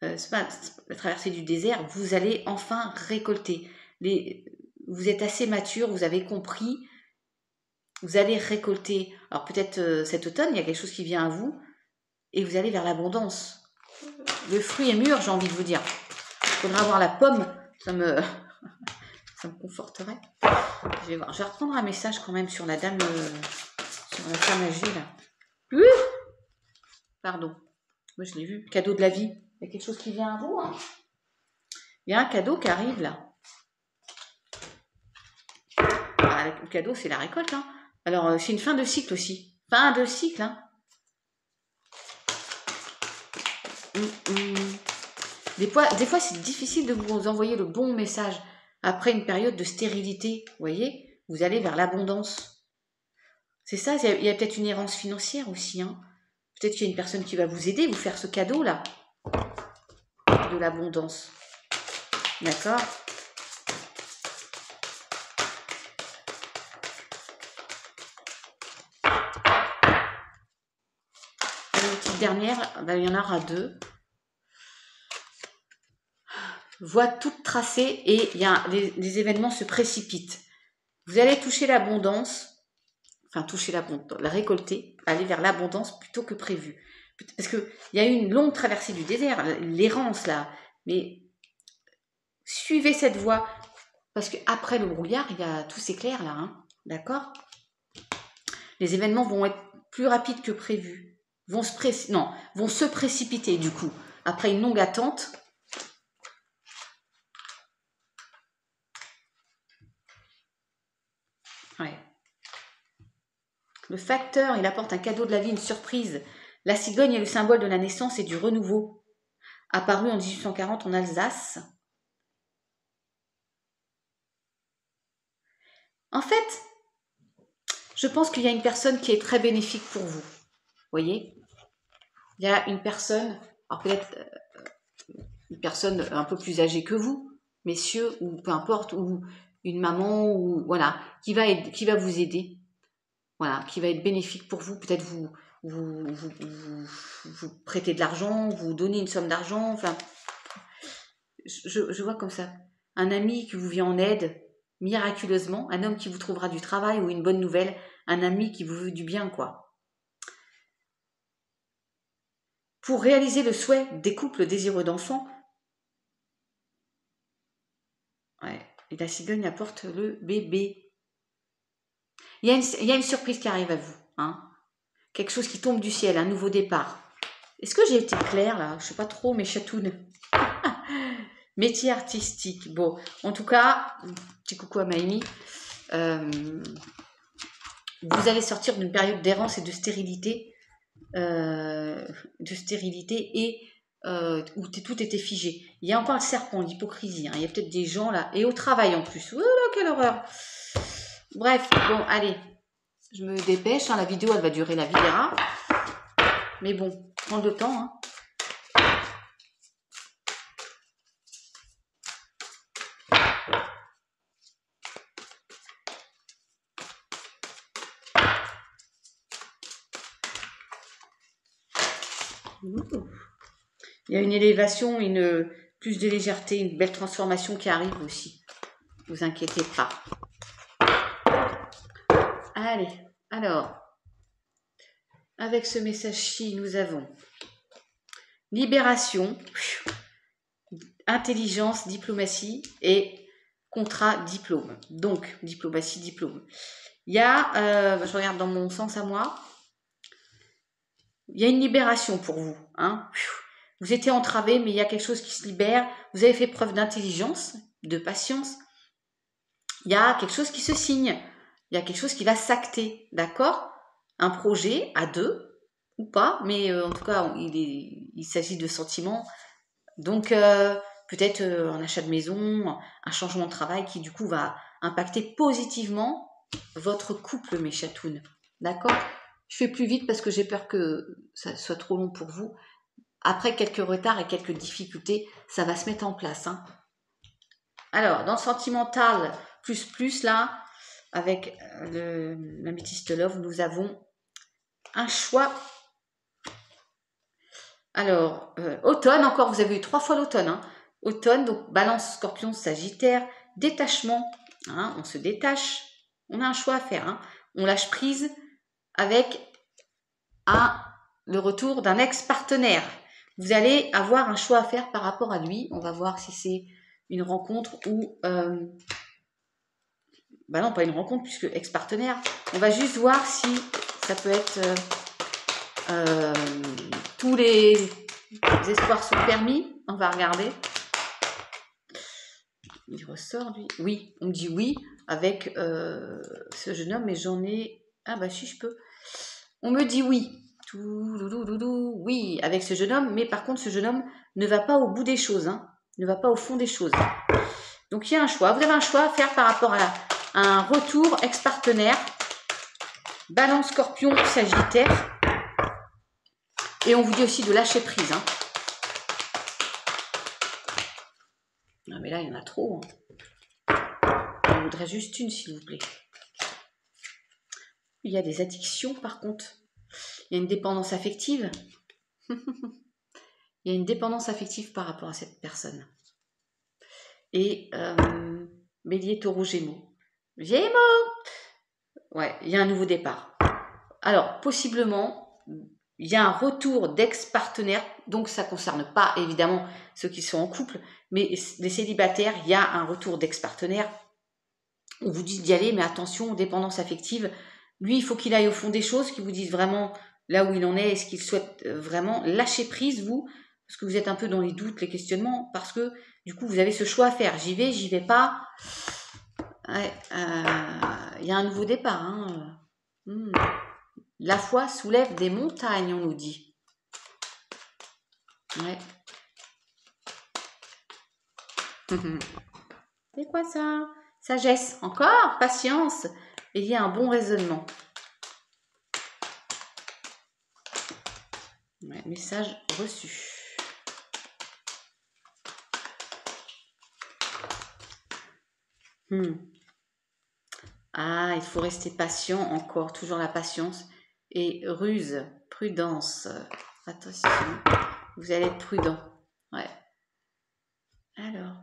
c'est pas la traversée du désert, vous allez enfin récolter. Vous êtes assez mature, vous avez compris, vous allez récolter. Alors peut-être cet automne, il y a quelque chose qui vient à vous, et vous allez vers l'abondance. Le fruit est mûr, j'ai envie de vous dire. Il faudra avoir la pomme, ça me conforterait. Je vais voir. Je vais reprendre un message quand même sur la dame, sur la femme âgée là. Pardon, moi je l'ai vu. Cadeau de la vie. Il y a quelque chose qui vient à vous, hein. Il y a un cadeau qui arrive là. Ah, le cadeau, c'est la récolte, hein. Alors, c'est une fin de cycle aussi. Fin de cycle, hein. Des fois, c'est difficile de vous envoyer le bon message. Après une période de stérilité, vous voyez, vous allez vers l'abondance. C'est ça, il y a peut-être une errance financière aussi, hein. Peut-être qu'il y a une personne qui va vous aider, vous faire ce cadeau-là. De l'abondance. D'accord? Une petite dernière, ben, il y en aura deux. Voie toute tracée et il y a les événements se précipitent. Vous allez toucher l'abondance, enfin toucher l'abondance, la récolter, aller vers l'abondance plutôt que prévu. Parce qu'il y a eu une longue traversée du désert, l'errance là, mais suivez cette voie, parce qu'après le brouillard, il y a tout s'éclaire là, hein, d'accord? Les événements vont être plus rapides que prévu, vont se précipiter du coup, après une longue attente. Ouais. Le facteur, il apporte un cadeau de la vie, une surprise. La cigogne est le symbole de la naissance et du renouveau. Apparu en 1840 en Alsace. En fait, je pense qu'il y a une personne qui est très bénéfique pour vous. Vous voyez? Il y a une personne, alors peut-être une personne un peu plus âgée que vous, messieurs, ou peu importe, ou une maman, ou voilà, qui va vous aider. Voilà, qui va être bénéfique pour vous. Peut-être vous prêtez de l'argent, vous donnez une somme d'argent. Enfin, je vois comme ça. Un ami qui vous vient en aide miraculeusement, un homme qui vous trouvera du travail ou une bonne nouvelle, un ami qui vous veut du bien, quoi. Pour réaliser le souhait des couples désireux d'enfants, ouais, et la cigogne apporte le bébé. Il y a une surprise qui arrive à vous, hein. Quelque chose qui tombe du ciel, un nouveau départ. Est-ce que j'ai été claire là? Je ne sais pas trop, mes chatounes. Métier artistique. Bon, en tout cas, petit coucou à Maïmi. Vous allez sortir d'une période d'errance et de stérilité. Et où tout était figé. Il y a encore le serpent, l'hypocrisie. Hein. Il y a peut-être des gens là. Et au travail en plus. Oh là, quelle horreur. Bref, bon, allez. Je me dépêche. Hein, la vidéo, elle va durer, la vie verra. Mais bon, prends le temps. Hein. Il y a une élévation, plus de légèreté, une belle transformation qui arrive aussi. Ne vous inquiétez pas. Allez, alors, avec ce message-ci, nous avons libération, intelligence, diplomatie et contrat, diplôme. Donc, diplomatie, diplôme. Il y a, je regarde dans mon sens à moi, il y a une libération pour vous. Hein. Vous étiez entravé, mais il y a quelque chose qui se libère. Vous avez fait preuve d'intelligence, de patience. Il y a quelque chose qui se signe. Il y a quelque chose qui va s'acter, d'accord? Un projet à deux, ou pas, mais en tout cas, il s'agit de sentiments. Donc, peut-être un achat de maison, un changement de travail qui, du coup, va impacter positivement votre couple, mes chatounes. D'accord? Je fais plus vite parce que j'ai peur que ça soit trop long pour vous. Après quelques retards et quelques difficultés, ça va se mettre en place. Hein. Alors, dans le sentimental, là, avec l'améthyste love, nous avons un choix. Alors, automne, encore, vous avez eu 3 fois l'automne. Hein. Automne, donc balance, scorpion, sagittaire, détachement. Hein, on se détache. On a un choix à faire. Hein. On lâche prise avec le retour d'un ex-partenaire. Vous allez avoir un choix à faire par rapport à lui. On va voir si c'est une rencontre ou... bah non, pas une rencontre puisque ex-partenaire. On va juste voir si ça peut être... tous les espoirs sont permis. On va regarder. Il ressort, lui. Oui, on me dit oui avec ce jeune homme, mais j'en ai... Ah bah si, je peux. On me dit oui. Oui, avec ce jeune homme, mais par contre, ce jeune homme ne va pas au bout des choses, hein, ne va pas au fond des choses. Donc, il y a un choix. Vous avez un choix à faire par rapport à un retour ex-partenaire, balance, scorpion, sagittaire. Et on vous dit aussi de lâcher prise. Hein. Non, mais là, il y en a trop. Hein. On voudrait juste une, s'il vous plaît. Il y a des addictions, par contre. Il y a une dépendance affective. Il y a une dépendance affective par rapport à cette personne. Et Bélier, Taureau, Gémeaux. Gémeaux! Ouais, il y a un nouveau départ. Alors, possiblement, il y a un retour d'ex-partenaire. Donc, ça ne concerne pas, évidemment, ceux qui sont en couple. Mais les célibataires, il y a un retour d'ex-partenaire. On vous dit d'y aller, mais attention, dépendance affective. Lui, il faut qu'il aille au fond des choses, qu'il vous dise vraiment là où il en est, est-ce qu'il souhaite vraiment lâcher prise, vous, parce que vous êtes un peu dans les doutes, les questionnements, parce que du coup, vous avez ce choix à faire. J'y vais pas. Ouais, y a un nouveau départ. Hein. La foi soulève des montagnes, on nous dit. Ouais. C'est quoi ça? Sagesse. Encore? Patience. Et il y a un bon raisonnement. Ouais, message reçu. Ah, il faut rester patient encore, toujours la patience. Et ruse, prudence. Attention, vous allez être prudent. Ouais. Alors,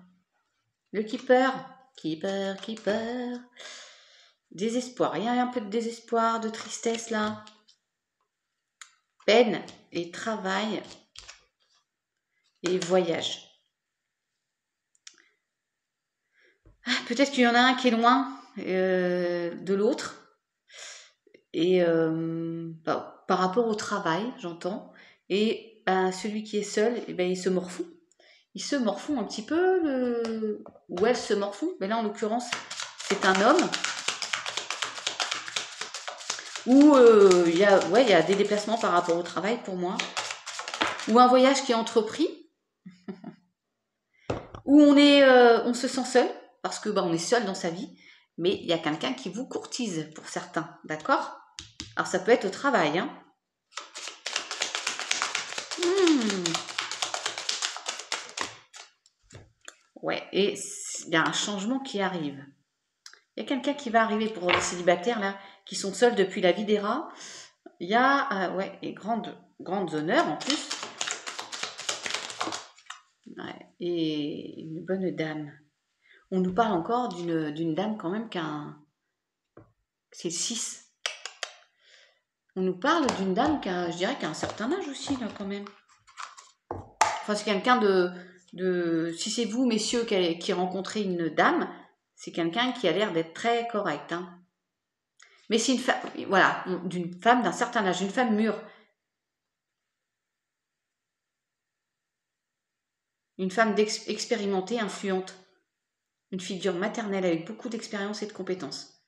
le keeper. Keeper. Désespoir. Il y a un peu de désespoir, de tristesse là. Peine et travail et voyage. Ah, peut-être qu'il y en a un qui est loin de l'autre. Et par rapport au travail, j'entends. Et celui qui est seul, il se morfond. Il se morfond un petit peu, ou elle se morfond. Mais là, en l'occurrence, c'est un homme. Où il y a des déplacements par rapport au travail pour moi. Ou un voyage qui est entrepris. Où on se sent seul. Parce que on est seul dans sa vie. Mais il y a quelqu'un qui vous courtise pour certains. D'accord ? Alors, ça peut être au travail. Hein. Ouais, et il y a un changement qui arrive. Il y a quelqu'un qui va arriver pour les célibataires, là, qui sont seuls depuis la vie des rats. Il y a, et grandes honneurs en plus. Ouais, et une bonne dame. On nous parle encore d'une dame quand même c'est 6. On nous parle d'une dame je dirais, qui a un certain âge aussi, là, quand même. Enfin, c'est quelqu'un si c'est vous, messieurs, qui rencontrez une dame, c'est quelqu'un qui a l'air d'être très correct. Hein. Mais c'est une femme, voilà, d'une femme d'un certain âge, une femme mûre. Une femme expérimentée, influente. Une figure maternelle avec beaucoup d'expérience et de compétences.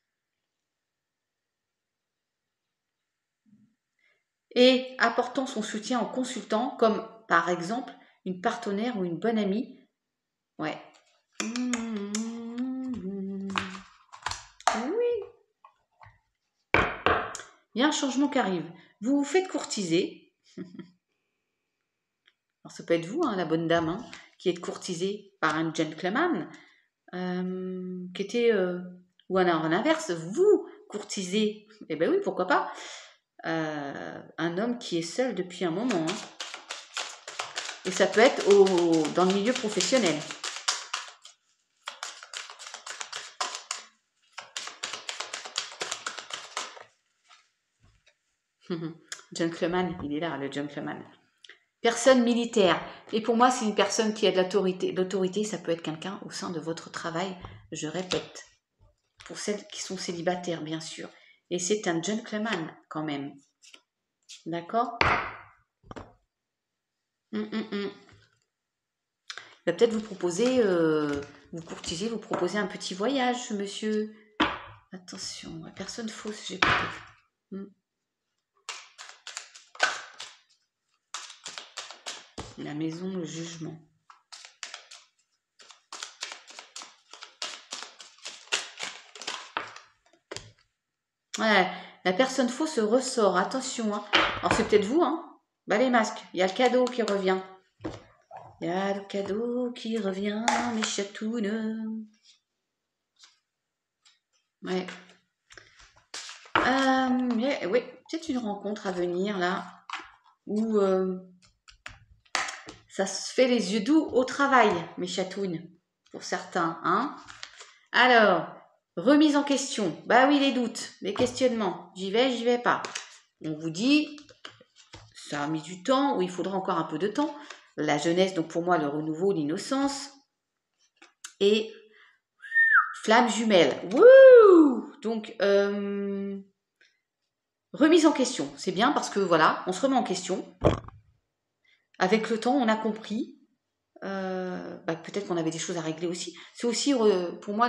Et apportant son soutien en consultant, comme par exemple une partenaire ou une bonne amie. Ouais. Oui. Il y a un changement qui arrive. Vous vous faites courtiser. Alors ça peut être vous, hein, la bonne dame, hein, qui êtes courtisée par un gentleman, qui était... ou alors à l'inverse, vous courtisez. Eh bien oui, pourquoi pas. Un homme qui est seul depuis un moment. Hein. Et ça peut être dans le milieu professionnel. Gentleman, il est là, le gentleman. Personne militaire. Et pour moi, c'est une personne qui a de l'autorité. L'autorité, ça peut être quelqu'un au sein de votre travail, je répète. Pour celles qui sont célibataires, bien sûr. Et c'est un gentleman, quand même. D'accord ? Il va peut-être vous proposer, vous courtiser, vous proposer un petit voyage, monsieur. Attention, personne fausse, j'ai pas. La maison, le jugement. Ouais, la personne fausse ressort, attention. Hein. Alors c'est peut-être vous, hein. Bah les masques, il y a le cadeau qui revient. Il y a le cadeau qui revient, mes chatounes. Ouais. Oui, peut-être une rencontre à venir là, où ça se fait les yeux doux au travail, mes chatounes, pour certains. Hein. Alors, remise en question. Bah oui, les doutes, les questionnements. J'y vais pas. On vous dit, ça a mis du temps, ou il faudra encore un peu de temps. La jeunesse, donc pour moi, le renouveau, l'innocence. Et flamme jumelle. Wouh! Donc, remise en question. C'est bien parce que voilà, on se remet en question. Avec le temps, on a compris. Peut-être qu'on avait des choses à régler aussi. C'est aussi, pour moi,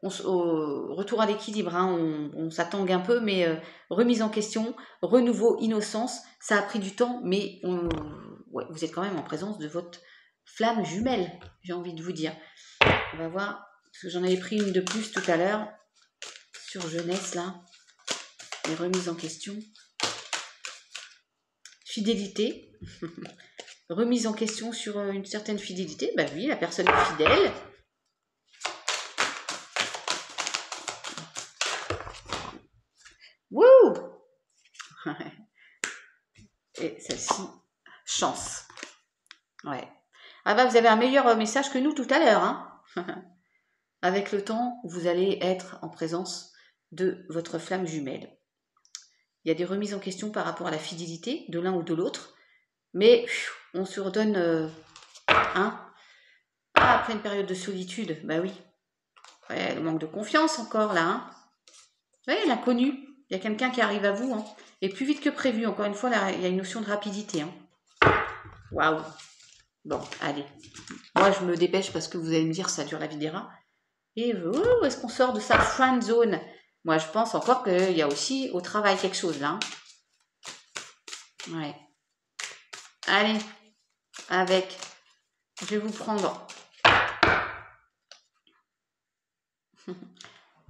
retour à l'équilibre. Hein, on s'attangue un peu, mais remise en question, renouveau, innocence, ça a pris du temps, mais vous êtes quand même en présence de votre flamme jumelle, j'ai envie de vous dire. On va voir, parce que j'en avais pris une de plus tout à l'heure, sur jeunesse, là, les remises en question. Fidélité. Remise en question sur une certaine fidélité. Bah oui, la personne est fidèle. Wouh! Et celle-ci, chance. Ouais. Ah bah vous avez un meilleur message que nous tout à l'heure. Hein. Avec le temps, vous allez être en présence de votre flamme jumelle. Il y a des remises en question par rapport à la fidélité de l'un ou de l'autre. Mais on se redonne... après une période de solitude, bah oui. Ouais, le manque de confiance encore là. Hein. Oui, l'inconnu. Il y a quelqu'un qui arrive à vous. Hein. Et plus vite que prévu. Encore une fois, là, il y a une notion de rapidité. Hein. Waouh. Bon, allez. Moi, je me dépêche parce que vous allez me dire ça dure la vie des rats. Et où est-ce qu'on sort de sa friend zone? Moi, je pense encore qu'il y a aussi au travail quelque chose là. Hein. Ouais. Allez. Avec. Je vais vous prendre.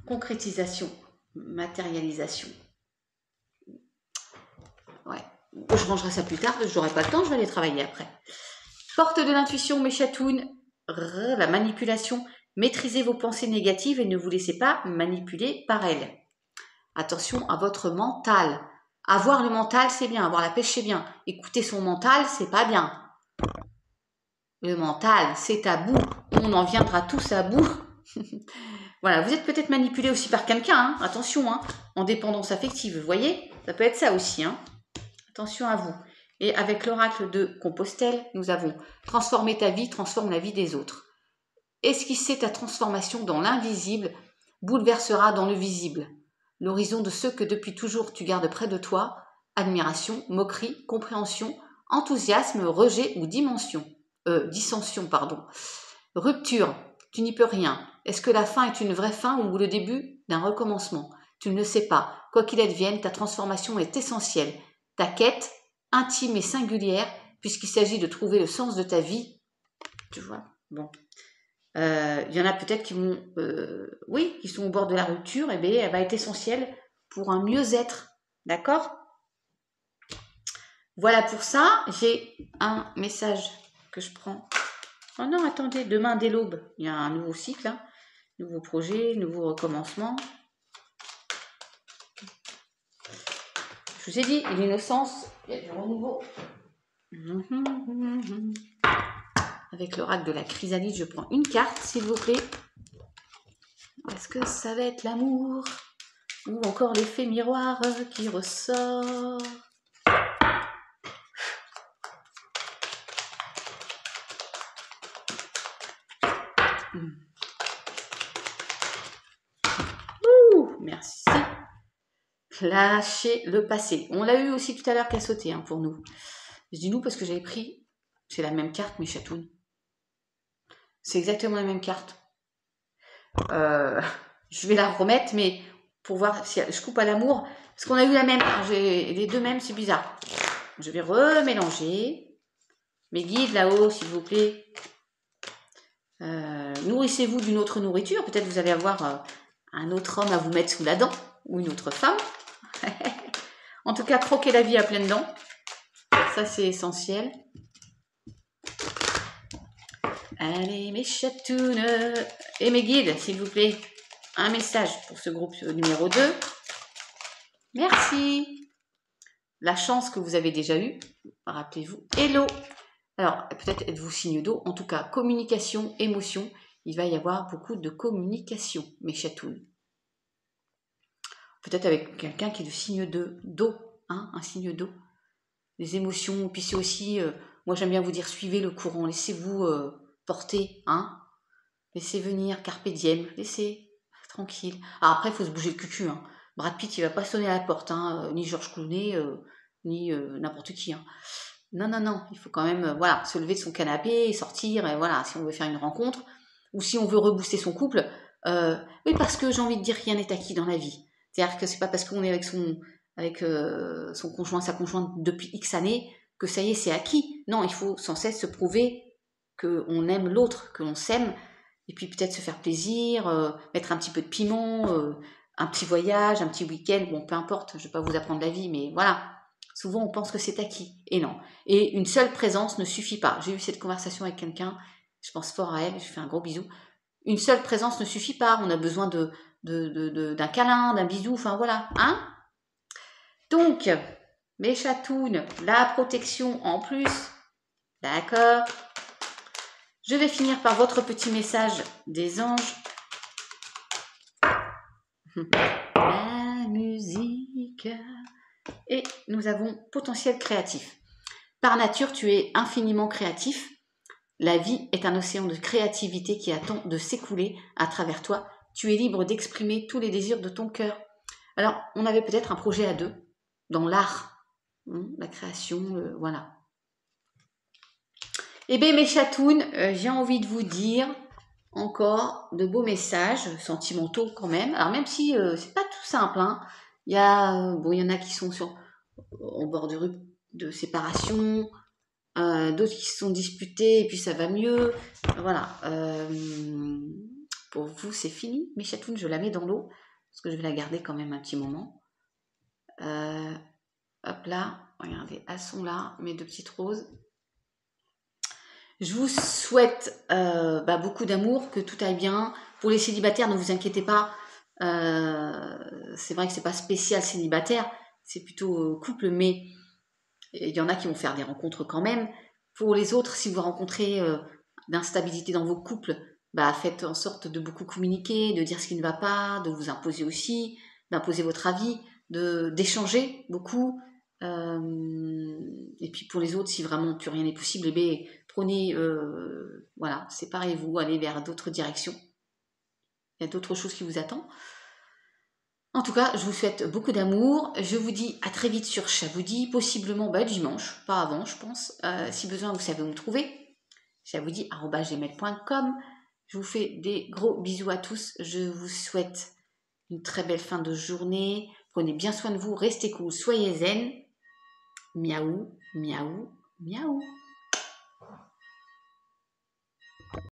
Concrétisation. Matérialisation. Ouais. Je rangerai ça plus tard, parce que j'aurai pas le temps, je vais aller travailler après. Porte de l'intuition, mes chatounes. La manipulation. Maîtrisez vos pensées négatives et ne vous laissez pas manipuler par elles. Attention à votre mental. Avoir le mental, c'est bien. Avoir la pêche, c'est bien. Écouter son mental, c'est pas bien. Le mental, c'est à bout. On en viendra tous à bout. Voilà, vous êtes peut-être manipulé aussi par quelqu'un. Hein. Attention, hein. En dépendance affective, vous voyez. Ça peut être ça aussi. Hein. Attention à vous. Et avec l'oracle de Compostelle, nous avons transformer ta vie, transforme la vie des autres. Esquisser ta transformation dans l'invisible bouleversera dans le visible l'horizon de ceux que depuis toujours tu gardes près de toi, admiration, moquerie, compréhension, enthousiasme, rejet ou dimension. dissension, pardon. Rupture, tu n'y peux rien. Est-ce que la fin est une vraie fin ou le début d'un recommencement? Tu ne le sais pas. Quoi qu'il advienne, ta transformation est essentielle. Ta quête, intime et singulière, puisqu'il s'agit de trouver le sens de ta vie. Tu vois? Bon. Il y en a peut-être qui vont, oui, qui sont au bord de la rupture, et bien, elle va être essentielle pour un mieux-être. D'accord? Voilà pour ça. J'ai un message que je prends. Oh non, attendez, demain dès l'aube, il y a un nouveau cycle, hein, nouveau projet, nouveau recommencement. Je vous ai dit, l'innocence, il y a du renouveau. Avec l'oracle de la chrysalide, je prends une carte, s'il vous plaît. Est-ce que ça va être l'amour ou encore l'effet miroir qui ressort? Ouh, merci. Lâchez le passé. On l'a eu aussi tout à l'heure qu'à sauter, hein, pour nous. Je dis nous parce que j'avais pris, c'est la même carte, mais chatoune. C'est exactement la même carte. Je vais la remettre, mais pour voir si je coupe à l'amour, parce qu'on a eu la même. J'ai les deux mêmes, c'est bizarre. Je vais remélanger. Mes guides là-haut, s'il vous plaît. Nourrissez-vous d'une autre nourriture. Peut-être vous allez avoir un autre homme à vous mettre sous la dent, ou une autre femme. En tout cas, croquez la vie à pleines dents. Ça, c'est essentiel. Allez, mes chatounes et mes guides, s'il vous plaît. Un message pour ce groupe numéro 2. Merci. La chance que vous avez déjà eue. Rappelez-vous. Hello. Alors, peut-être êtes-vous signe d'eau. En tout cas, communication, émotion. Il va y avoir beaucoup de communication, mes chatounes. Peut-être avec quelqu'un qui est de signe d'eau. Hein, un signe d'eau. Les émotions. Puis c'est aussi, moi j'aime bien vous dire, suivez le courant. Laissez-vous porter. Hein. Laissez venir, carpe diem. Laissez. Tranquille. Alors après, il faut se bouger le cul. Hein. Brad Pitt, il va pas sonner à la porte. Hein. Ni Georges Clooney, ni n'importe qui. Hein. Non, non, non, il faut quand même voilà, se lever de son canapé et sortir, et voilà, si on veut faire une rencontre, ou si on veut rebooster son couple. Oui, parce que j'ai envie de dire, rien n'est acquis dans la vie. C'est-à-dire que c'est pas parce qu'on est avec son conjoint, sa conjointe depuis X années, que ça y est, c'est acquis. Non, il faut sans cesse se prouver qu'on aime l'autre, que l'on s'aime, et puis peut-être se faire plaisir, mettre un petit peu de piment, un petit voyage, un petit week-end, bon, peu importe, je vais pas vous apprendre la vie, mais voilà. Souvent, on pense que c'est acquis. Et non. Et une seule présence ne suffit pas. J'ai eu cette conversation avec quelqu'un. Je pense fort à elle. Je fais un gros bisou. Une seule présence ne suffit pas. On a besoin d'un câlin, d'un bisou. Enfin, voilà. Hein? Donc, mes chatounes, la protection en plus. D'accord. Je vais finir par votre petit message des anges. La musique... Et nous avons potentiel créatif. Par nature, tu es infiniment créatif. La vie est un océan de créativité qui attend de s'écouler à travers toi. Tu es libre d'exprimer tous les désirs de ton cœur. Alors, on avait peut-être un projet à deux, dans l'art, la création, voilà. Eh bien, mes chatounes, j'ai envie de vous dire encore de beaux messages, sentimentaux quand même. Alors, même si c'est pas tout simple, hein. Il y en a qui sont au bord de séparation, d'autres qui se sont disputés et puis ça va mieux. Voilà. Pour vous, c'est fini. Mes chatounes, je la mets dans l'eau parce que je vais la garder quand même un petit moment. Hop là, regardez, elles sont là, mes deux petites roses. Je vous souhaite beaucoup d'amour, que tout aille bien. Pour les célibataires, ne vous inquiétez pas. C'est vrai que c'est pas spécial célibataire, c'est plutôt couple, mais il y en a qui vont faire des rencontres quand même. Pour les autres, si vous rencontrez d'instabilité dans vos couples, faites en sorte de beaucoup communiquer, de dire ce qui ne va pas, de vous imposer aussi, d'imposer votre avis, d'échanger beaucoup. Et puis pour les autres, si vraiment plus rien n'est possible, prenez, séparez-vous, allez vers d'autres directions. Il y a d'autres choses qui vous attendent. En tout cas, je vous souhaite beaucoup d'amour. Je vous dis à très vite sur Chaboudi, possiblement dimanche, pas avant, je pense. Si besoin, vous savez où me trouver. gmail.com. Je vous fais des gros bisous à tous. Je vous souhaite une très belle fin de journée. Prenez bien soin de vous, restez cool, soyez zen. Miaou, miaou, miaou.